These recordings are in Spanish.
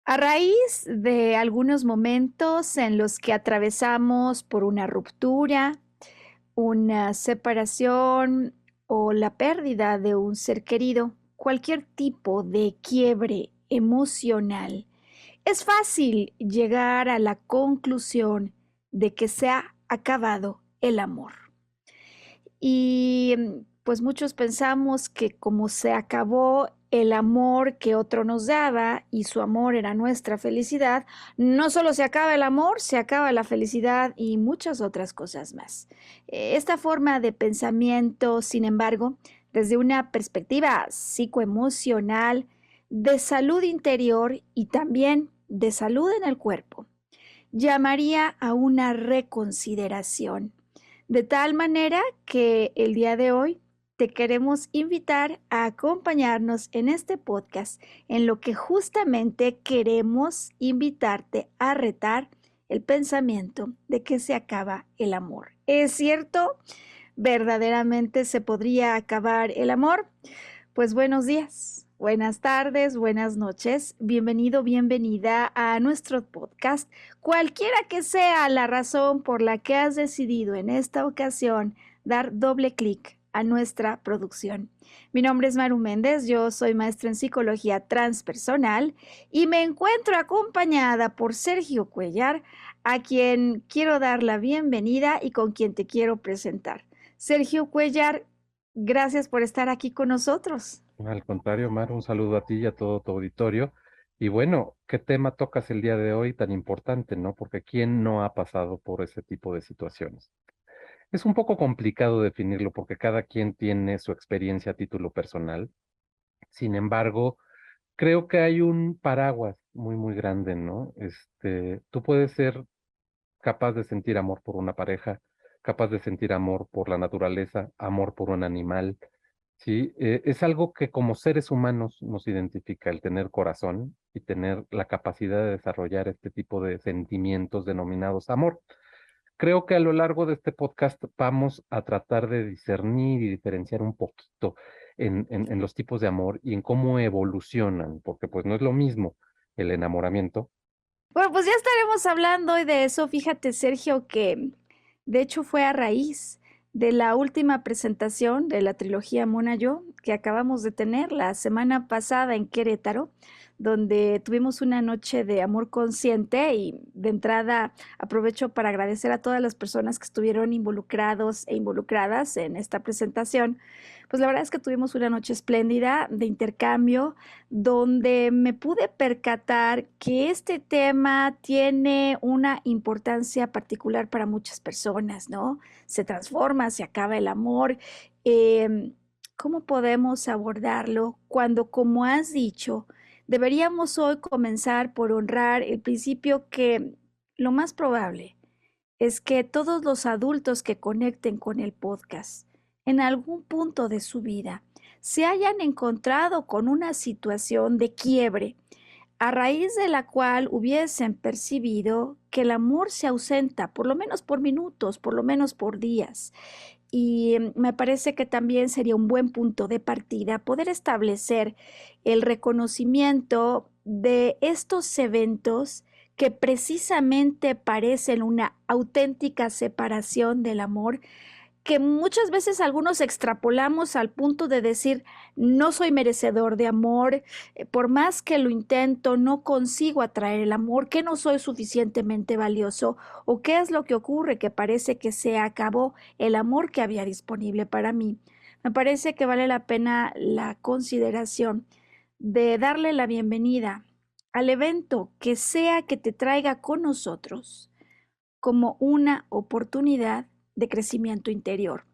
A raíz de algunos momentos en los que atravesamos por una ruptura, una separación o la pérdida de un ser querido, cualquier tipo de quiebre emocional, es fácil llegar a la conclusión de que se ha acabado el amor. Pues muchos pensamos que como se acabó el amor que otro nos daba y su amor era nuestra felicidad, no solo se acaba el amor, se acaba la felicidad y muchas otras cosas más. Esta forma de pensamiento, sin embargo, desde una perspectiva psicoemocional, de salud interior y también de salud en el cuerpo, llamaría a una reconsideración. De tal manera que el día de hoy te queremos invitar a acompañarnos en este podcast en lo que justamente queremos invitarte a retar el pensamiento de que se acaba el amor. ¿Es cierto? ¿Verdaderamente se podría acabar el amor? Pues buenos días, buenas tardes, buenas noches. Bienvenido, bienvenida a nuestro podcast. Cualquiera que sea la razón por la que has decidido en esta ocasión dar doble clic a nuestra producción. Mi nombre es Maru Méndez, yo soy maestra en psicología transpersonal y me encuentro acompañada por Sergio Cuellar, a quien quiero dar la bienvenida y con quien te quiero presentar. Sergio Cuellar, gracias por estar aquí con nosotros. Al contrario, Mar, un saludo a ti y a todo tu auditorio. Y bueno, ¿qué tema tocas el día de hoy tan importante, no? Porque ¿quién no ha pasado por ese tipo de situaciones? Es un poco complicado definirlo porque cada quien tiene su experiencia a título personal. Sin embargo, creo que hay un paraguas muy, muy grande, ¿no? Tú puedes ser capaz de sentir amor por una pareja, capaz de sentir amor por la naturaleza, amor por un animal. Sí, es algo que como seres humanos nos identifica, el tener corazón y tener la capacidad de desarrollar este tipo de sentimientos denominados amor. Creo que a lo largo de este podcast vamos a tratar de discernir y diferenciar un poquito en los tipos de amor y en cómo evolucionan, porque pues no es lo mismo el enamoramiento. Bueno, pues ya estaremos hablando hoy de eso. Fíjate, Sergio, que de hecho fue a raíz de la última presentación de la trilogía Mona Yo que acabamos de tener la semana pasada en Querétaro, donde tuvimos una noche de amor consciente y de entrada aprovecho para agradecer a todas las personas que estuvieron involucrados e involucradas en esta presentación. Pues la verdad es que tuvimos una noche espléndida de intercambio donde me pude percatar que este tema tiene una importancia particular para muchas personas, ¿no? Se transforma, se acaba el amor. Em, ¿Cómo podemos abordarlo cuando, como has dicho, deberíamos hoy comenzar por honrar el principio que lo más probable es que todos los adultos que conecten con el podcast en algún punto de su vida se hayan encontrado con una situación de quiebre a raíz de la cual hubiesen percibido que el amor se ausenta, por lo menos por minutos, por lo menos por días. Me parece que también sería un buen punto de partida poder establecer el reconocimiento de estos eventos que precisamente parecen una auténtica separación del amor, que muchas veces algunos extrapolamos al punto de decir, no soy merecedor de amor, por más que lo intento, no consigo atraer el amor, que no soy suficientemente valioso, o qué es lo que ocurre, que parece que se acabó el amor que había disponible para mí. Me parece que vale la pena la consideración de darle la bienvenida al evento que sea que te traiga con nosotros como una oportunidad de crecimiento interior.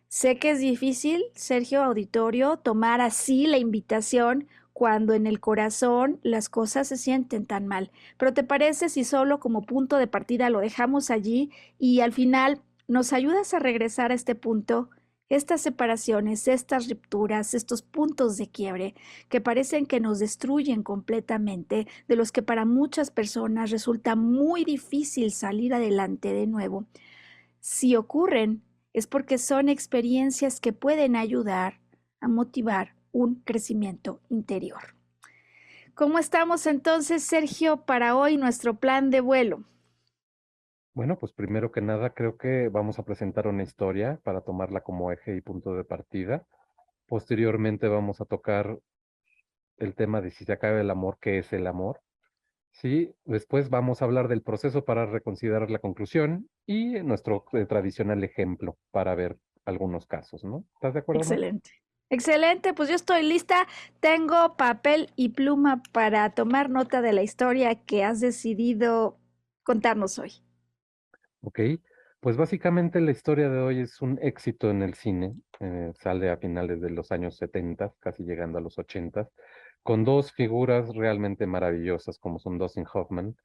Sé que es difícil, Sergio Auditorio, tomar así la invitación cuando en el corazón las cosas se sienten tan mal. Pero ¿te parece si solo como punto de partida lo dejamos allí y al final nos ayudas a regresar a este punto, estas separaciones, estas rupturas, estos puntos de quiebre que parecen que nos destruyen completamente, de los que para muchas personas resulta muy difícil salir adelante de nuevo? Si ocurren, es porque son experiencias que pueden ayudar a motivar un crecimiento interior. ¿Cómo estamos entonces, Sergio, para hoy nuestro plan de vuelo? Bueno, pues primero que nada creo que vamos a presentar una historia para tomarla como eje y punto de partida. Posteriormente vamos a tocar el tema de si se acaba el amor, ¿qué es el amor? Sí, después vamos a hablar del proceso para reconsiderar la conclusión y nuestro tradicional ejemplo para ver algunos casos, ¿no? ¿Estás de acuerdo, Maru? Excelente. Excelente, pues yo estoy lista. Tengo papel y pluma para tomar nota de la historia que has decidido contarnos hoy. Ok, pues básicamente la historia de hoy es un éxito en el cine, sale a finales de los años 70, casi llegando a los 80, con dos figuras realmente maravillosas como son Dustin Hoffman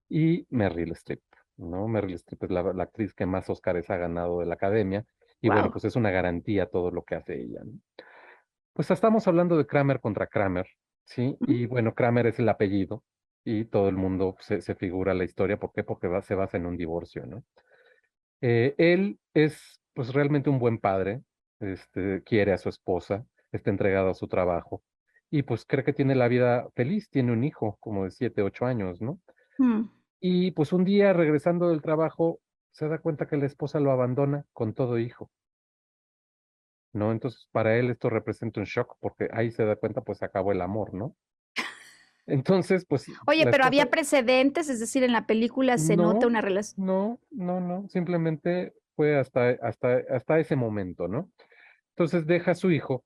y Meryl Streep, ¿no? Meryl Streep es la actriz que más Óscares ha ganado de la Academia y bueno, Wow. pues es una garantía todo lo que hace ella, ¿no? Pues estamos hablando de Kramer contra Kramer, ¿sí? Y bueno, Kramer es el apellido y todo el mundo se figura la historia. ¿Por qué? Porque se basa en un divorcio, ¿no? Él es pues realmente un buen padre, quiere a su esposa, está entregado a su trabajo y pues cree que tiene la vida feliz, tiene un hijo como de 7, 8 años, ¿no? Y pues un día regresando del trabajo se da cuenta que la esposa lo abandona con todo hijo, ¿no? Entonces para él esto representa un shock porque ahí se da cuenta pues acabó el amor, ¿no? Entonces pues Oye, la pero esposa, había precedentes, es decir, en la película se nota no, una relación. no, simplemente fue hasta ese momento, ¿no? Entonces deja a su hijo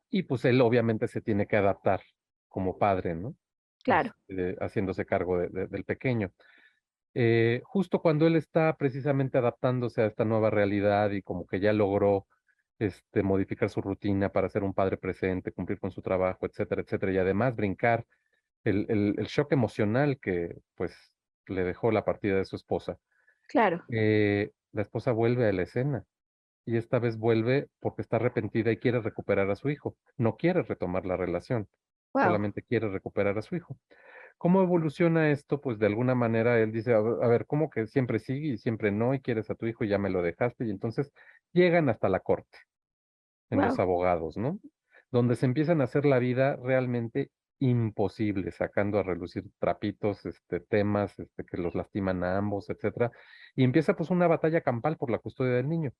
y pues él obviamente se tiene que adaptar como padre, ¿no? Claro, Haciéndose cargo del pequeño. Justo cuando él está precisamente adaptándose a esta nueva realidad y como que ya logró modificar su rutina para ser un padre presente, cumplir con su trabajo, etcétera, etcétera, y además brincar el shock emocional que pues le dejó la partida de su esposa. claro. La esposa vuelve a la escena y esta vez vuelve porque está arrepentida y quiere recuperar a su hijo. No quiere retomar la relación, Wow. solamente quiere recuperar a su hijo. ¿Cómo evoluciona esto? Pues de alguna manera él dice, a ver, ¿cómo que siempre sigue y siempre no y quieres a tu hijo y ya me lo dejaste? Y entonces llegan hasta la corte, en los Wow. abogados, ¿no? Donde se empiezan a hacer la vida realmente imposible, sacando a relucir trapitos, temas, que los lastiman a ambos, etcétera. Y empieza pues una batalla campal por la custodia del niño.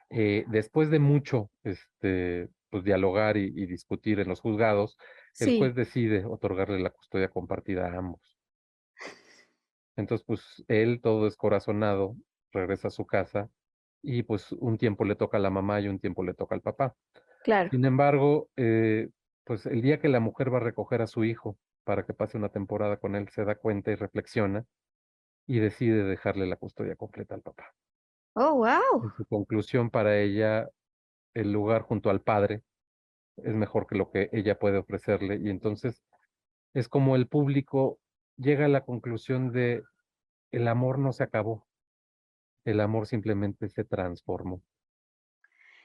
Después de mucho, pues dialogar y discutir en los juzgados, el Sí, juez decide otorgarle la custodia compartida a ambos. Entonces, pues él, todo descorazonado, regresa a su casa y pues un tiempo le toca a la mamá y un tiempo le toca al papá. claro. Sin embargo, pues el día que la mujer va a recoger a su hijo para que pase una temporada con él, se da cuenta y reflexiona y decide dejarle la custodia completa al papá. Oh, wow. En su conclusión, para ella, el lugar junto al padre es mejor que lo que ella puede ofrecerle y entonces es como el público llega a la conclusión de el amor no se acabó, el amor simplemente se transformó,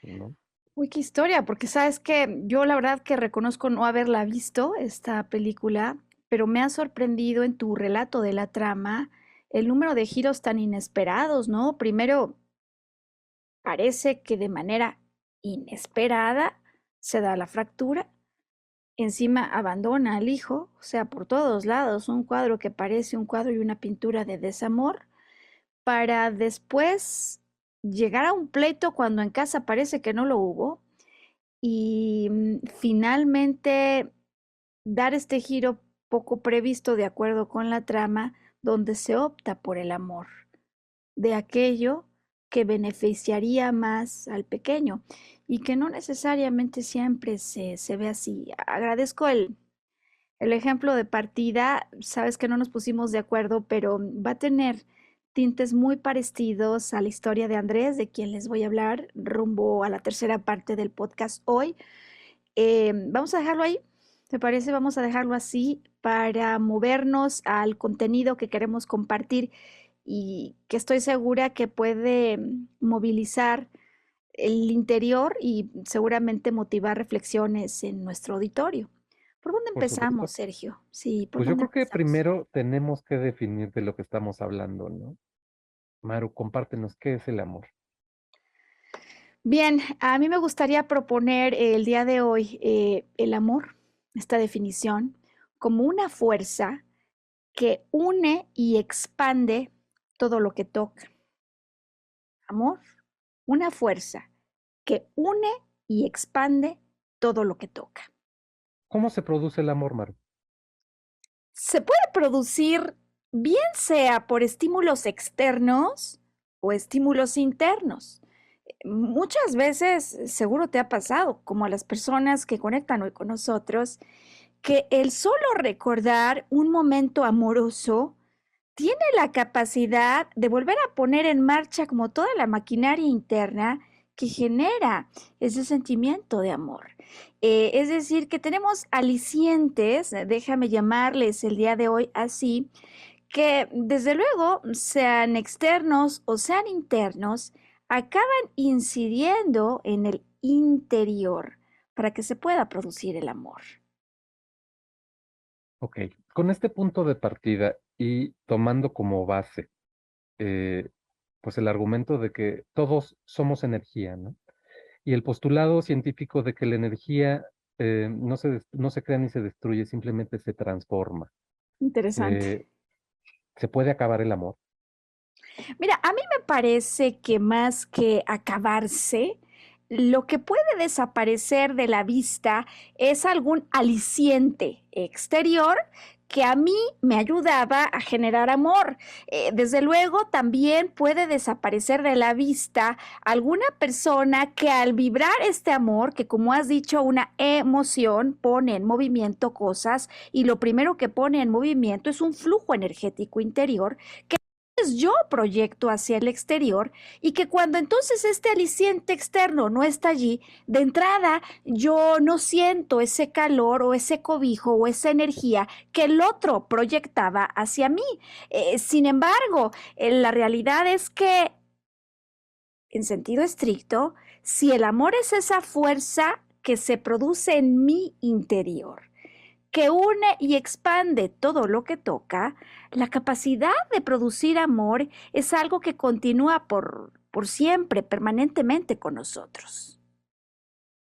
¿no? Uy, qué historia, porque sabes que yo la verdad que reconozco no haberla visto, esta película, pero me ha sorprendido en tu relato de la trama el número de giros tan inesperados, ¿no? Primero, parece que de manera inesperada se da la fractura, encima abandona al hijo, o sea, por todos lados, un cuadro que parece un cuadro y una pintura de desamor, para después llegar a un pleito cuando en casa parece que no lo hubo y finalmente dar este giro poco previsto de acuerdo con la trama, donde se opta por el amor de aquello que beneficiaría más al pequeño y que no necesariamente siempre se ve así. Agradezco el ejemplo de partida, sabes que no nos pusimos de acuerdo, pero va a tener tintes muy parecidos a la historia de Andrés, de quien les voy a hablar rumbo a la tercera parte del podcast hoy. Vamos a dejarlo ahí, ¿te parece? Vamos a dejarlo así para movernos al contenido que queremos compartir y que estoy segura que puede movilizar el interior y seguramente motivar reflexiones en nuestro auditorio. ¿Por dónde Por empezamos, supuesto. Sergio? Sí, ¿por Pues yo dónde creo que empezamos? primero tenemos que definir de lo que estamos hablando, ¿no? Maru, compártenos, ¿qué es el amor? Bien, a mí me gustaría proponer el día de hoy el amor. esta definición como una fuerza que une y expande todo lo que toca. Amor, una fuerza que une y expande todo lo que toca. ¿Cómo se produce el amor, Maru? Se puede producir bien sea por estímulos externos o estímulos internos. Muchas veces, seguro te ha pasado, como a las personas que conectan hoy con nosotros, que el solo recordar un momento amoroso tiene la capacidad de volver a poner en marcha como toda la maquinaria interna que genera ese sentimiento de amor. Es decir, que tenemos alicientes, déjame llamarles el día de hoy así, que desde luego, sean externos o sean internos, acaban incidiendo en el interior para que se pueda producir el amor. Ok, con este punto de partida y tomando como base, eh, pues el argumento de que todos somos energía, ¿no? Y el postulado científico de que la energía no se crea ni se destruye, simplemente se transforma. Interesante. Eh, ¿Se puede acabar el amor? Mira, a mí me parece que más que acabarse, lo que puede desaparecer de la vista es algún aliciente exterior que a mí me ayudaba a generar amor. Desde luego, también puede desaparecer de la vista alguna persona que al vibrar este amor, que como has dicho, una emoción pone en movimiento cosas y lo primero que pone en movimiento es un flujo energético interior yo proyecto hacia el exterior y que cuando entonces este aliciente externo no está allí, de entrada yo no siento ese calor o ese cobijo o esa energía que el otro proyectaba hacia mí. Sin embargo, la realidad es que, en sentido estricto, si el amor es esa fuerza que se produce en mi interior, que une y expande todo lo que toca, la capacidad de producir amor es algo que continúa por siempre, permanentemente con nosotros.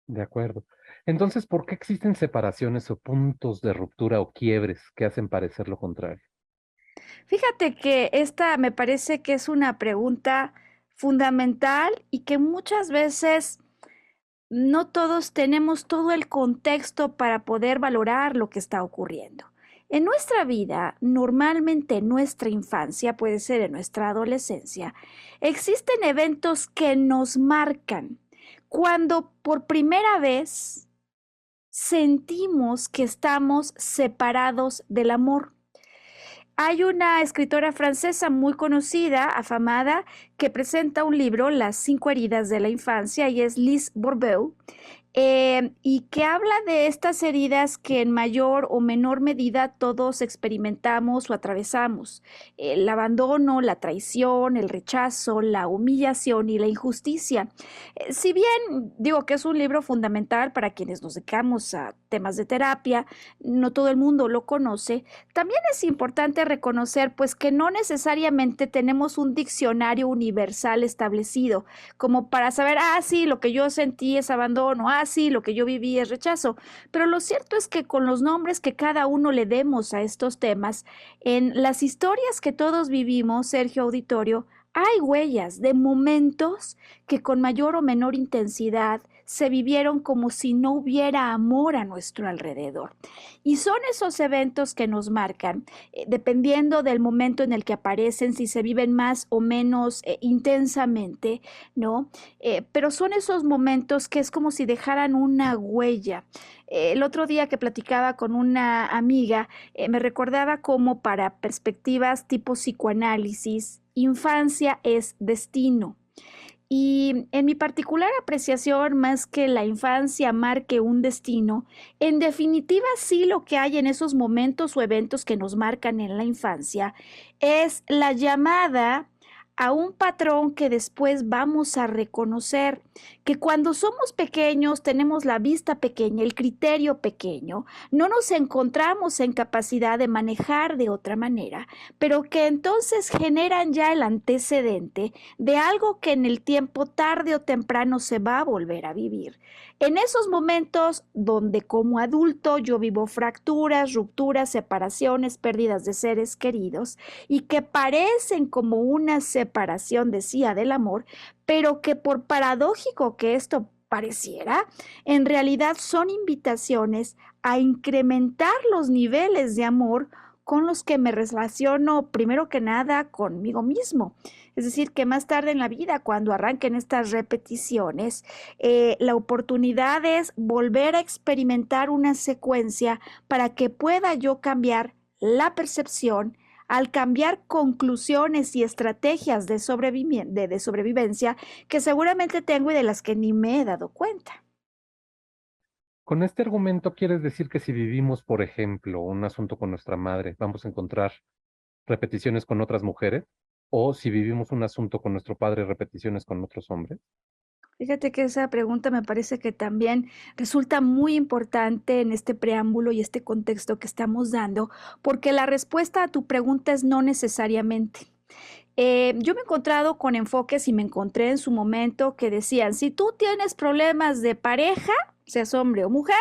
De acuerdo. Entonces, ¿por qué existen separaciones o puntos de ruptura o quiebres que hacen parecer lo contrario? Fíjate que esta me parece que es una pregunta fundamental y que muchas veces no todos tenemos todo el contexto para poder valorar lo que está ocurriendo. En nuestra vida, normalmente en nuestra infancia, puede ser en nuestra adolescencia, existen eventos que nos marcan cuando por primera vez sentimos que estamos separados del amor. Hay una escritora francesa muy conocida, afamada, que presenta un libro, Las 5 heridas de la infancia, y es Lise Bourbeau, y que habla de estas heridas que en mayor o menor medida todos experimentamos o atravesamos. El abandono, la traición, el rechazo, la humillación y la injusticia. Si bien digo que es un libro fundamental para quienes nos dedicamos a temas de terapia, no todo el mundo lo conoce, también es importante reconocer pues que no necesariamente tenemos un diccionario universal establecido como para saber, sí, lo que yo sentí es abandono, sí, lo que yo viví es rechazo. Pero lo cierto es que con los nombres que cada uno le demos a estos temas, en las historias que todos vivimos, Sergio Auditorio, hay huellas de momentos que con mayor o menor intensidad se vivieron como si no hubiera amor a nuestro alrededor. Y son esos eventos que nos marcan, dependiendo del momento en el que aparecen, si se viven más o menos intensamente, ¿no? Pero son esos momentos que es como si dejaran una huella. El otro día que platicaba con una amiga, me recordaba cómo para perspectivas tipo psicoanálisis, infancia es destino. Y en mi particular apreciación, más que la infancia marque un destino, en definitiva sí lo que hay en esos momentos o eventos que nos marcan en la infancia es la llamada a un patrón que después vamos a reconocer, que cuando somos pequeños tenemos la vista pequeña, el criterio pequeño, no nos encontramos en capacidad de manejar de otra manera, pero que entonces generan ya el antecedente de algo que en el tiempo tarde o temprano se va a volver a vivir. En esos momentos donde como adulto yo vivo fracturas, rupturas, separaciones, pérdidas de seres queridos y que parecen como una separación, decía, del amor, pero que por paradójico que esto pareciera, en realidad son invitaciones a incrementar los niveles de amor con los que me relaciono primero que nada conmigo mismo. Es decir, que más tarde en la vida, cuando arranquen estas repeticiones, la oportunidad es volver a experimentar una secuencia para que pueda yo cambiar la percepción al cambiar conclusiones y estrategias de sobrevivencia que seguramente tengo y de las que ni me he dado cuenta. Con este argumento quieres decir que si vivimos, por ejemplo, un asunto con nuestra madre, vamos a encontrar repeticiones con otras mujeres, o si vivimos un asunto con nuestro padre, repeticiones con otros hombres. Fíjate que esa pregunta me parece que también resulta muy importante en este preámbulo y este contexto que estamos dando, porque la respuesta a tu pregunta es no necesariamente. Yo me he encontrado con enfoques y me encontré en su momento que decían, si tú tienes problemas de pareja, seas hombre o mujer,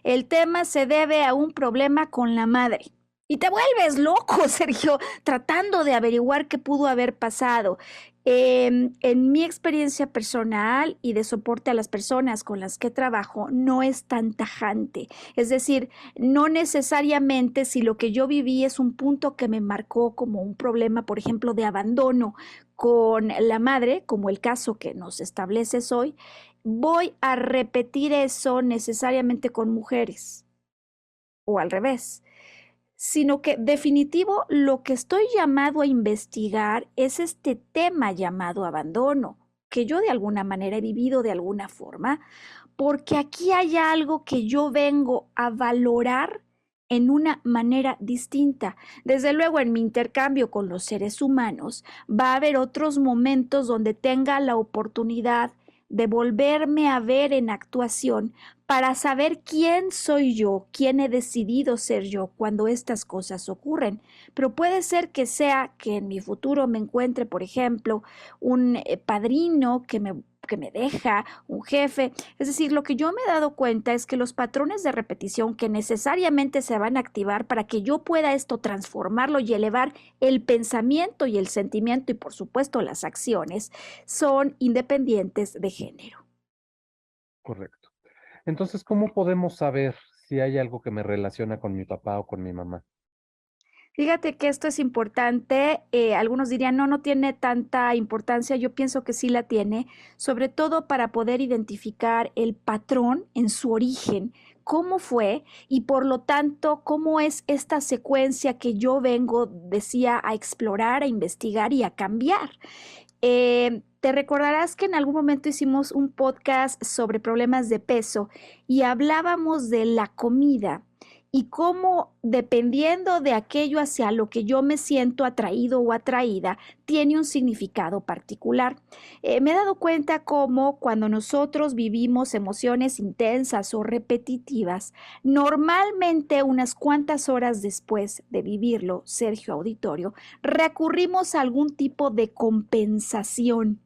el tema se debe a un problema con la madre. Y te vuelves loco, Sergio, tratando de averiguar qué pudo haber pasado. En mi experiencia personal y de soporte a las personas con las que trabajo, no es tan tajante. Es decir, no necesariamente si lo que yo viví es un punto que me marcó como un problema, por ejemplo, de abandono con la madre, como el caso que nos estableces hoy, voy a repetir eso necesariamente con mujeres o al revés, sino que definitivo lo que estoy llamado a investigar es este tema llamado abandono, que yo de alguna manera he vivido de alguna forma, porque aquí hay algo que yo vengo a valorar en una manera distinta. Desde luego, en mi intercambio con los seres humanos, va a haber otros momentos donde tenga la oportunidad de volverme a ver en actuación para saber quién soy yo, quién he decidido ser yo cuando estas cosas ocurren. Pero puede ser que sea que en mi futuro me encuentre, por ejemplo, un padrino que me deja, un jefe. Es decir, lo que yo me he dado cuenta es que los patrones de repetición que necesariamente se van a activar para que yo pueda esto transformarlo y elevar el pensamiento y el sentimiento y por supuesto las acciones son independientes de género. Correcto. Entonces, ¿cómo podemos saber si hay algo que me relaciona con mi papá o con mi mamá? Fíjate que esto es importante. Algunos dirían, no, no tiene tanta importancia. Yo pienso que sí la tiene, sobre todo para poder identificar el patrón en su origen, cómo fue y por lo tanto, cómo es esta secuencia que yo vengo, decía, a explorar, a investigar y a cambiar. Te recordarás que en algún momento hicimos un podcast sobre problemas de peso y hablábamos de la comida y cómo dependiendo de aquello hacia lo que yo me siento atraído o atraída, tiene un significado particular. Me he dado cuenta cómo cuando nosotros vivimos emociones intensas o repetitivas, normalmente unas cuantas horas después de vivirlo, Sergio Auditorio, recurrimos a algún tipo de compensación.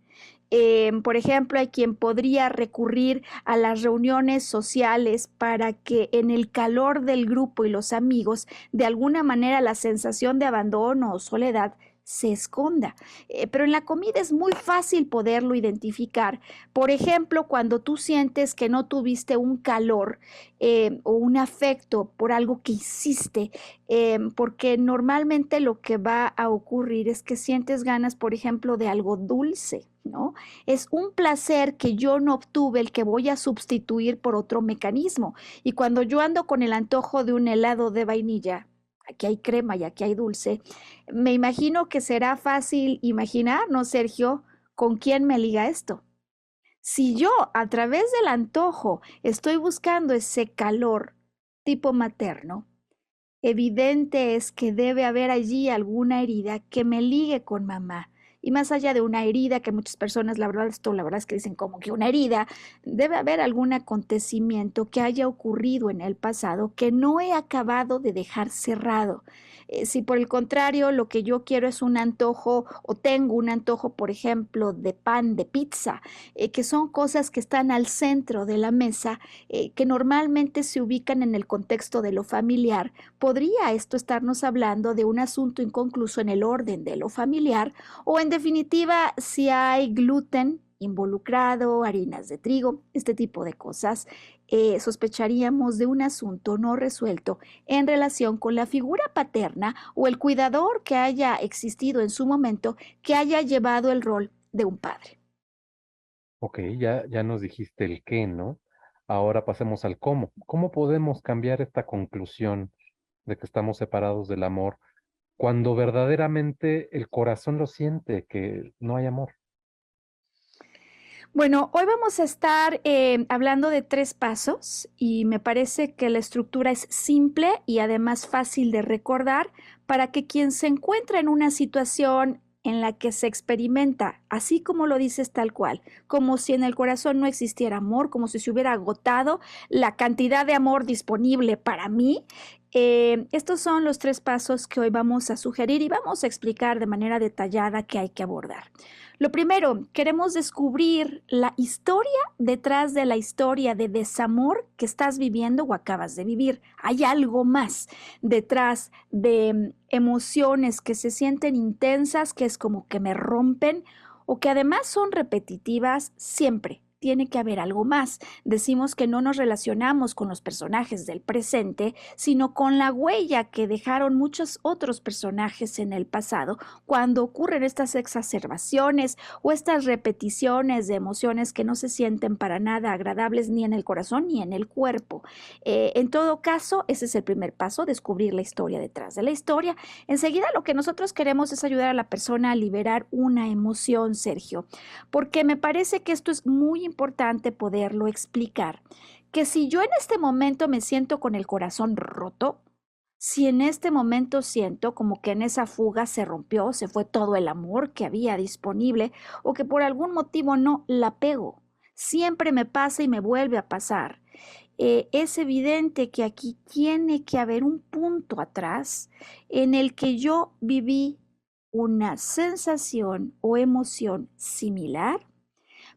Por ejemplo, hay quien podría recurrir a las reuniones sociales para que en el calor del grupo y los amigos, de alguna manera la sensación de abandono o soledad se esconda. Pero en la comida es muy fácil poderlo identificar. Por ejemplo, cuando tú sientes que no tuviste un calor o un afecto por algo que hiciste, porque normalmente lo que va a ocurrir es que sientes ganas, por ejemplo, de algo dulce, ¿no? Es un placer que yo no obtuve el que voy a sustituir por otro mecanismo. Y cuando yo ando con el antojo de un helado de vainilla, aquí hay crema y aquí hay dulce, me imagino que será fácil imaginar, ¿no, Sergio? ¿Con quién me liga esto? Si yo a través del antojo estoy buscando ese calor tipo materno, evidente es que debe haber allí alguna herida que me ligue con mamá Y más allá de una herida, que muchas personas, la verdad es que dicen como que una herida, debe haber algún acontecimiento que haya ocurrido en el pasado que no he acabado de dejar cerrado. Si por el contrario lo que yo quiero es un antojo o tengo un antojo, por ejemplo, de pan, de pizza, que son cosas que están al centro de la mesa, que normalmente se ubican en el contexto de lo familiar, podría esto estarnos hablando de un asunto inconcluso en el orden de lo familiar o en definitiva si hay gluten involucrado, harinas de trigo, este tipo de cosas, sospecharíamos de un asunto no resuelto en relación con la figura paterna o el cuidador que haya existido en su momento que haya llevado el rol de un padre. Ok, ya nos dijiste el qué, ¿no? Ahora pasemos al cómo. ¿Cómo podemos cambiar esta conclusión de que estamos separados del amor cuando verdaderamente el corazón lo siente, que no hay amor? Bueno, hoy vamos a estar hablando de 3 pasos y me parece que la estructura es simple y además fácil de recordar para que quien se encuentra en una situación en la que se experimenta, así como lo dices tal cual, como si en el corazón no existiera amor, como si se hubiera agotado la cantidad de amor disponible para mí. Estos son los 3 pasos que hoy vamos a sugerir y vamos a explicar de manera detallada que hay que abordar. Lo primero, queremos descubrir la historia detrás de la historia de desamor que estás viviendo o acabas de vivir. Hay algo más detrás de emociones que se sienten intensas, que es como que me rompen o que además son repetitivas siempre. Tiene que haber algo más. Decimos que no nos relacionamos con los personajes del presente, sino con la huella que dejaron muchos otros personajes en el pasado cuando ocurren estas exacerbaciones o estas repeticiones de emociones que no se sienten para nada agradables ni en el corazón ni en el cuerpo. En todo caso, ese es el primer paso, descubrir la historia detrás de la historia. Enseguida lo que nosotros queremos es ayudar a la persona a liberar una emoción, Sergio, porque me parece que esto es muy importante poderlo explicar, que si yo en este momento me siento con el corazón roto, si en este momento siento como que en esa fuga se rompió, se fue todo el amor que había disponible o que por algún motivo no la pego, siempre me pasa y me vuelve a pasar. Es evidente que aquí tiene que haber un punto atrás en el que yo viví una sensación o emoción similar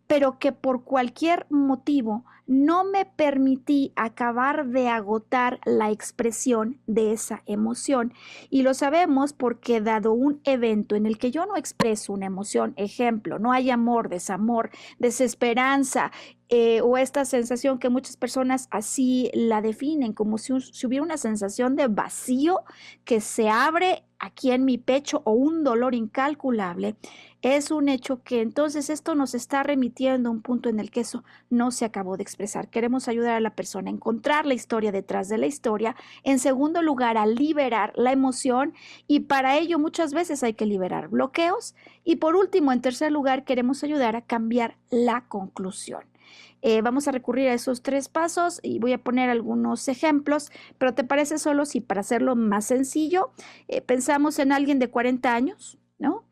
pero que por cualquier motivo no me permití acabar de agotar la expresión de esa emoción. Y lo sabemos porque dado un evento en el que yo no expreso una emoción, ejemplo, no hay amor, desamor, desesperanza, o esta sensación que muchas personas así la definen, como si hubiera una sensación de vacío que se abre aquí en mi pecho o un dolor incalculable, es un hecho que entonces esto nos está remitiendo a un punto en el que eso no se acabó de expresar. Queremos ayudar a la persona a encontrar la historia detrás de la historia. En segundo lugar, a liberar la emoción y para ello muchas veces hay que liberar bloqueos. Y por último, en tercer lugar, queremos ayudar a cambiar la conclusión. Vamos a recurrir a esos 3 pasos y voy a poner algunos ejemplos, pero ¿te parece solo si para hacerlo más sencillo, pensamos en alguien de 40 años, ¿no?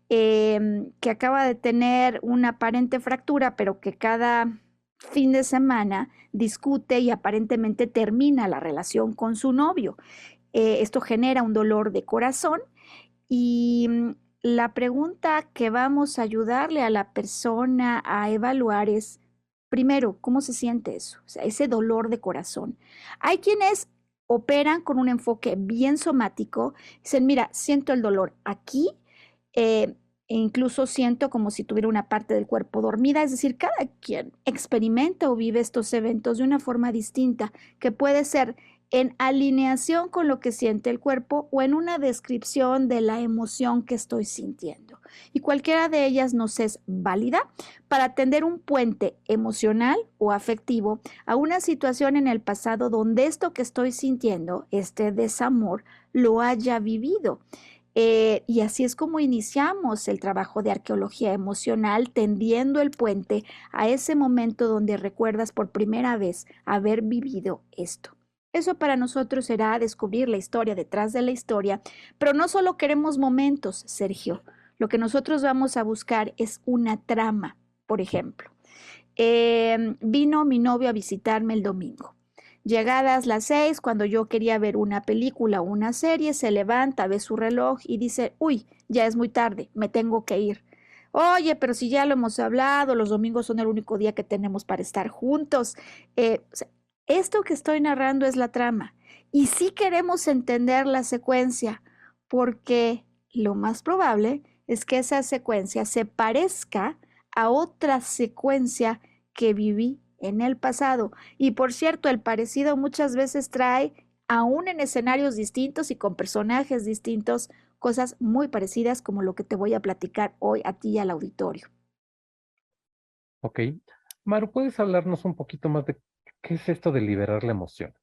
Que acaba de tener una aparente fractura, pero que cada fin de semana discute y aparentemente termina la relación con su novio. Esto genera un dolor de corazón y la pregunta que vamos a ayudarle a la persona a evaluar es, primero, ¿cómo se siente eso? O sea, ese dolor de corazón. Hay quienes operan con un enfoque bien somático, dicen, mira, siento el dolor aquí, e incluso siento como si tuviera una parte del cuerpo dormida, es decir, cada quien experimenta o vive estos eventos de una forma distinta, que puede ser en alineación con lo que siente el cuerpo o en una descripción de la emoción que estoy sintiendo. Y cualquiera de ellas nos es válida para tender un puente emocional o afectivo a una situación en el pasado donde esto que estoy sintiendo, este desamor, lo haya vivido. Y así es como iniciamos el trabajo de arqueología emocional, tendiendo el puente a ese momento donde recuerdas por primera vez haber vivido esto. Eso para nosotros será descubrir la historia detrás de la historia, pero no solo queremos momentos, Sergio. Lo que nosotros vamos a buscar es una trama, por ejemplo. Vino mi novio a visitarme el domingo. Llegadas las 6, cuando yo quería ver una película o una serie, se levanta, ve su reloj y dice, uy, ya es muy tarde, me tengo que ir. Oye, pero si ya lo hemos hablado, los domingos son el único día que tenemos para estar juntos. O sea, esto que estoy narrando es la trama. Y sí queremos entender la secuencia, porque lo más probable es que esa secuencia se parezca a otra secuencia que viví en el pasado. Y por cierto, el parecido muchas veces trae, aún en escenarios distintos y con personajes distintos, cosas muy parecidas como lo que te voy a platicar hoy a ti y al auditorio. Ok. Maru, ¿puedes hablarnos un poquito más de qué es esto de liberar la emoción?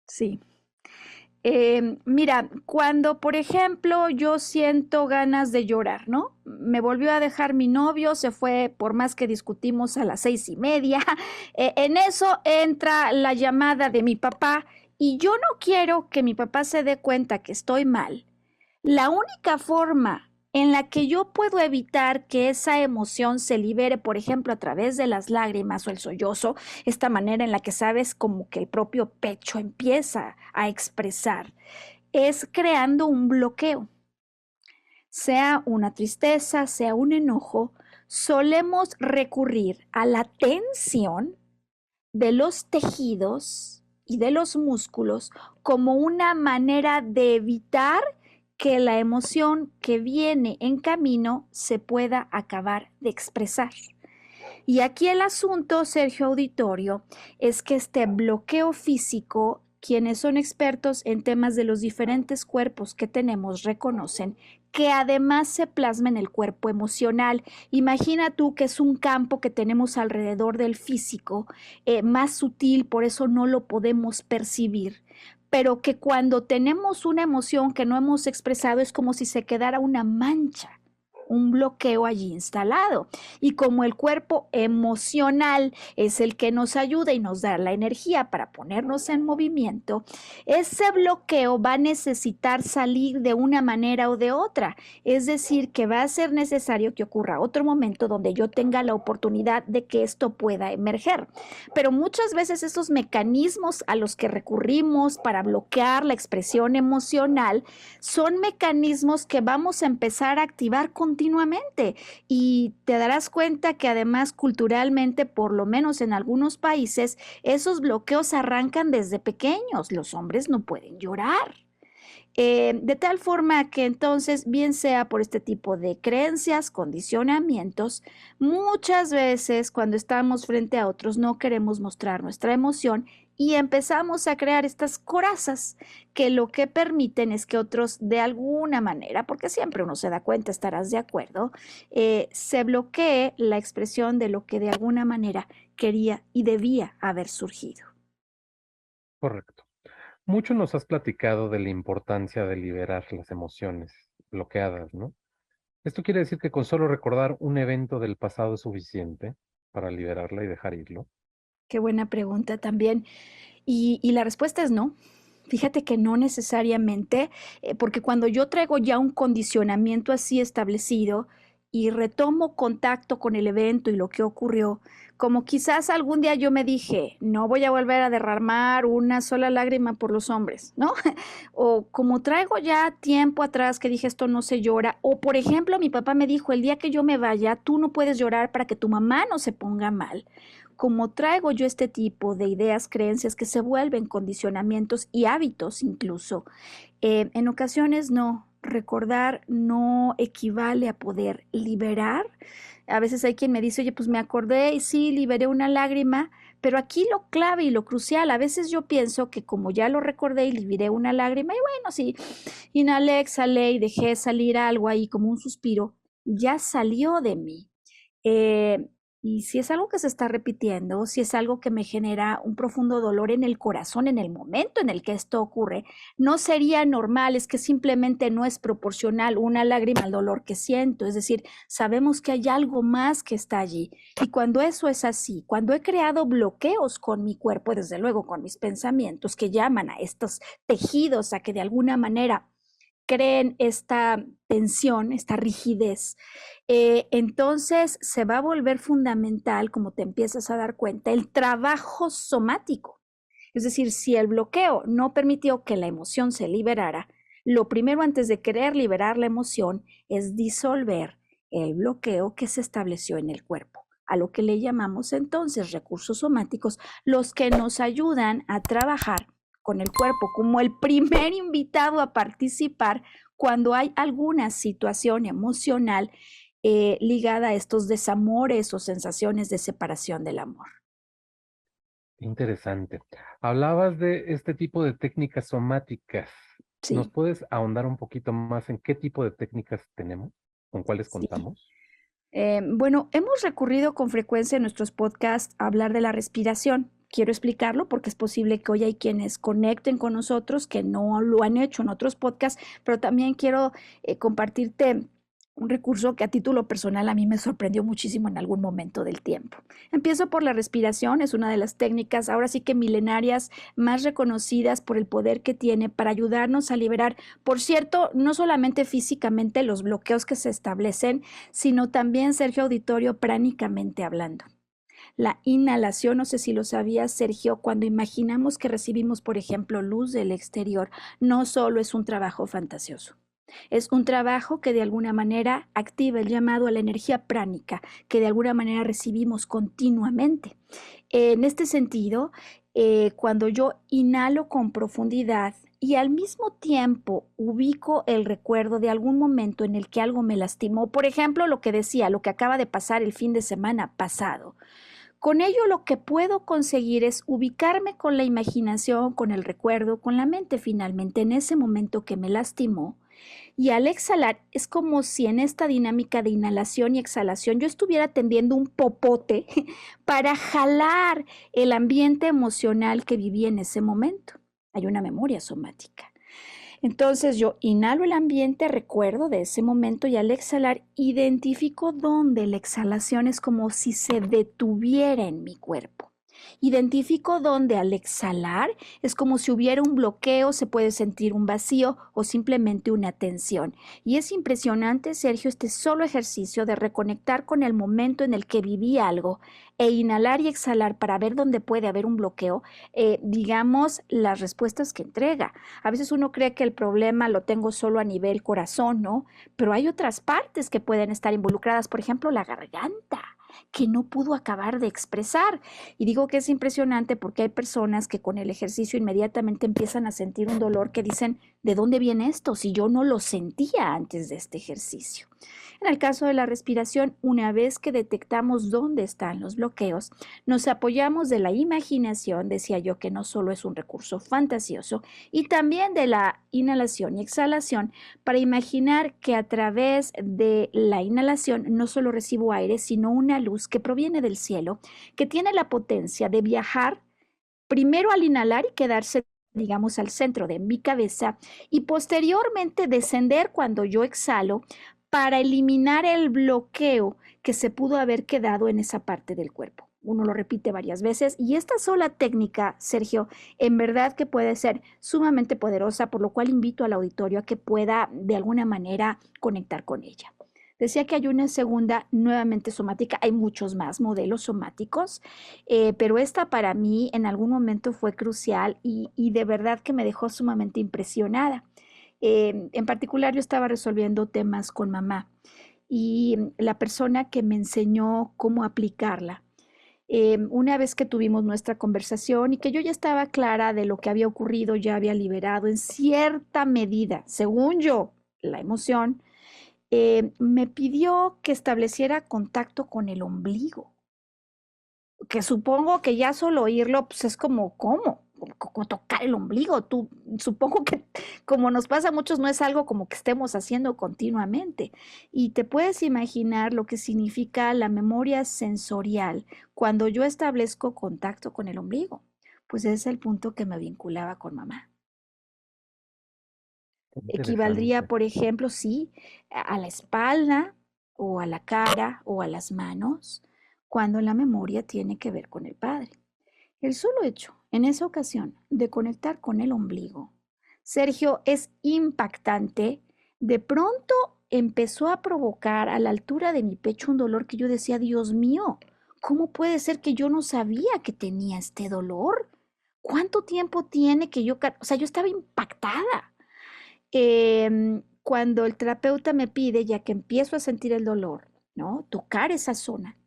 Sí. Mira, cuando, por ejemplo, yo siento ganas de llorar, ¿no? Me volvió a dejar mi novio, se fue por más que discutimos a las 6:30. En eso entra la llamada de mi papá y yo no quiero que mi papá se dé cuenta que estoy mal. La única forma en la que yo puedo evitar que esa emoción se libere, por ejemplo, a través de las lágrimas o el sollozo, esta manera en la que sabes como que el propio pecho empieza a expresar, es creando un bloqueo. Sea una tristeza, sea un enojo, solemos recurrir a la tensión de los tejidos y de los músculos como una manera de evitar que la emoción que viene en camino se pueda acabar de expresar. Y aquí el asunto, Sergio Auditorio, es que este bloqueo físico, quienes son expertos en temas de los diferentes cuerpos que tenemos reconocen que además se plasma en el cuerpo emocional. Imagina tú que es un campo que tenemos alrededor del físico, más sutil, por eso no lo podemos percibir, pero que cuando tenemos una emoción que no hemos expresado es como si se quedara una mancha, un bloqueo allí instalado. Y como el cuerpo emocional es el que nos ayuda y nos da la energía para ponernos en movimiento, ese bloqueo va a necesitar salir de una manera o de otra. Es decir, que va a ser necesario que ocurra otro momento donde yo tenga la oportunidad de que esto pueda emerger. Pero muchas veces esos mecanismos a los que recurrimos para bloquear la expresión emocional son mecanismos que vamos a empezar a activar continuamente y te darás cuenta que además culturalmente, por lo menos en algunos países, esos bloqueos arrancan desde pequeños. Los hombres no pueden llorar. De tal forma que entonces, bien sea por este tipo de creencias, condicionamientos, muchas veces cuando estamos frente a otros no queremos mostrar nuestra emoción y empezamos a crear estas corazas que lo que permiten es que otros de alguna manera, porque siempre uno se da cuenta, estarás de acuerdo, se bloquee la expresión de lo que de alguna manera quería y debía haber surgido. Correcto. Mucho nos has platicado de la importancia de liberar las emociones bloqueadas, ¿no? Esto quiere decir que con solo recordar un evento del pasado es suficiente para liberarla y dejar irlo. Qué buena pregunta también. Y la respuesta es no. Fíjate que no necesariamente, porque cuando yo traigo ya un condicionamiento así establecido y retomo contacto con el evento y lo que ocurrió, como quizás algún día yo me dije, no voy a volver a derramar una sola lágrima por los hombres, ¿no? O como traigo ya tiempo atrás que dije esto no se llora, o por ejemplo mi papá me dijo, el día que yo me vaya, tú no puedes llorar para que tu mamá no se ponga mal. Como traigo yo este tipo de ideas, creencias que se vuelven condicionamientos y hábitos incluso, en ocasiones no, recordar no equivale a poder liberar. A veces hay quien me dice, oye, pues me acordé y sí, liberé una lágrima, pero aquí lo clave y lo crucial, a veces yo pienso que como ya lo recordé y liberé una lágrima, y bueno, sí, inhalé, exhalé y dejé salir algo ahí como un suspiro, ya salió de mí. Eh, y si es algo que se está repitiendo, si es algo que me genera un profundo dolor en el corazón en el momento en el que esto ocurre, no sería normal, es que simplemente no es proporcional una lágrima al dolor que siento. Es decir, sabemos que hay algo más que está allí. Y cuando eso es así, cuando he creado bloqueos con mi cuerpo, desde luego con mis pensamientos que llaman a estos tejidos a que de alguna manera creen esta tensión, esta rigidez, entonces se va a volver fundamental, como te empiezas a dar cuenta, el trabajo somático. Es decir, si el bloqueo no permitió que la emoción se liberara, lo primero antes de querer liberar la emoción es disolver el bloqueo que se estableció en el cuerpo, a lo que le llamamos entonces recursos somáticos, los que nos ayudan a trabajar con el cuerpo como el primer invitado a participar cuando hay alguna situación emocional ligada a estos desamores o sensaciones de separación del amor. Interesante. Hablabas de este tipo de técnicas somáticas. ¿Nos Sí, puedes ahondar un poquito más en qué tipo de técnicas tenemos? ¿Con cuáles sí. contamos? Bueno, hemos recurrido con frecuencia en nuestros podcasts a hablar de la respiración. Quiero explicarlo porque es posible que hoy hay quienes conecten con nosotros que no lo han hecho en otros podcasts, pero también quiero compartirte un recurso que a título personal a mí me sorprendió muchísimo en algún momento del tiempo. Empiezo por la respiración, es una de las técnicas ahora sí que milenarias más reconocidas por el poder que tiene para ayudarnos a liberar, por cierto, no solamente físicamente los bloqueos que se establecen, sino también, Sergio Auditorio, pránicamente hablando. La inhalación, no sé si lo sabías, Sergio, cuando imaginamos que recibimos, por ejemplo, luz del exterior, no solo es un trabajo fantasioso. Es un trabajo que de alguna manera activa el llamado a la energía pránica, que de alguna manera recibimos continuamente. En este sentido, cuando yo inhalo con profundidad y al mismo tiempo ubico el recuerdo de algún momento en el que algo me lastimó, por ejemplo, lo que decía, lo que acaba de pasar el fin de semana pasado, con ello lo que puedo conseguir es ubicarme con la imaginación, con el recuerdo, con la mente finalmente en ese momento que me lastimó. Y al exhalar es como si en esta dinámica de inhalación y exhalación yo estuviera tendiendo un popote para jalar el ambiente emocional que viví en ese momento. Hay una memoria somática. Entonces yo inhalo el ambiente, recuerdo de ese momento y al exhalar identifico dónde la exhalación es como si se detuviera en mi cuerpo. Identifico dónde al exhalar es como si hubiera un bloqueo, se puede sentir un vacío o simplemente una tensión. Y es impresionante, Sergio, este solo ejercicio de reconectar con el momento en el que viví algo e inhalar y exhalar para ver dónde puede haber un bloqueo, digamos, las respuestas que entrega. A veces uno cree que el problema lo tengo solo a nivel corazón, ¿no? Pero hay otras partes que pueden estar involucradas, por ejemplo, la garganta que no pudo acabar de expresar. Y digo que es impresionante porque hay personas que con el ejercicio inmediatamente empiezan a sentir un dolor que dicen, ¿de dónde viene esto? Si yo no lo sentía antes de este ejercicio. En el caso de la respiración, una vez que detectamos dónde están los bloqueos, nos apoyamos de la imaginación, decía yo que no solo es un recurso fantasioso, y también de la inhalación y exhalación para imaginar que a través de la inhalación no solo recibo aire, sino una luz que proviene del cielo, que tiene la potencia de viajar primero al inhalar y quedarse digamos, al centro de mi cabeza y posteriormente descender cuando yo exhalo para eliminar el bloqueo que se pudo haber quedado en esa parte del cuerpo. Uno lo repite varias veces y esta sola técnica, Sergio, en verdad que puede ser sumamente poderosa, por lo cual invito al auditorio a que pueda de alguna manera conectar con ella. Decía que hay una segunda nuevamente somática, hay muchos más modelos somáticos, pero esta para mí en algún momento fue crucial y de verdad que me dejó sumamente impresionada. En particular yo estaba resolviendo temas con mamá y la persona que me enseñó cómo aplicarla, una vez que tuvimos nuestra conversación y que yo ya estaba clara de lo que había ocurrido, ya había liberado en cierta medida, según yo, la emoción, me pidió que estableciera contacto con el ombligo, que supongo que ya solo oírlo, pues es como, ¿cómo? Como tocar el ombligo. Tú, supongo que como nos pasa a muchos, no es algo como que estemos haciendo continuamente. Y te puedes imaginar lo que significa la memoria sensorial cuando yo establezco contacto con el ombligo. Pues ese es el punto que me vinculaba con mamá. Qué Equivaldría, interesante. por ejemplo, sí, a la espalda o a la cara o a las manos, cuando la memoria tiene que ver con el padre. El solo hecho, en esa ocasión, de conectar con el ombligo, Sergio, es impactante. De pronto empezó a provocar a la altura de mi pecho un dolor que yo decía, Dios mío, ¿cómo puede ser que yo no sabía que tenía este dolor? ¿Cuánto tiempo tiene que yo, o sea, yo estaba impactada? Cuando el terapeuta me pide, ya que empiezo a sentir el dolor, ¿no? Tocar esa zona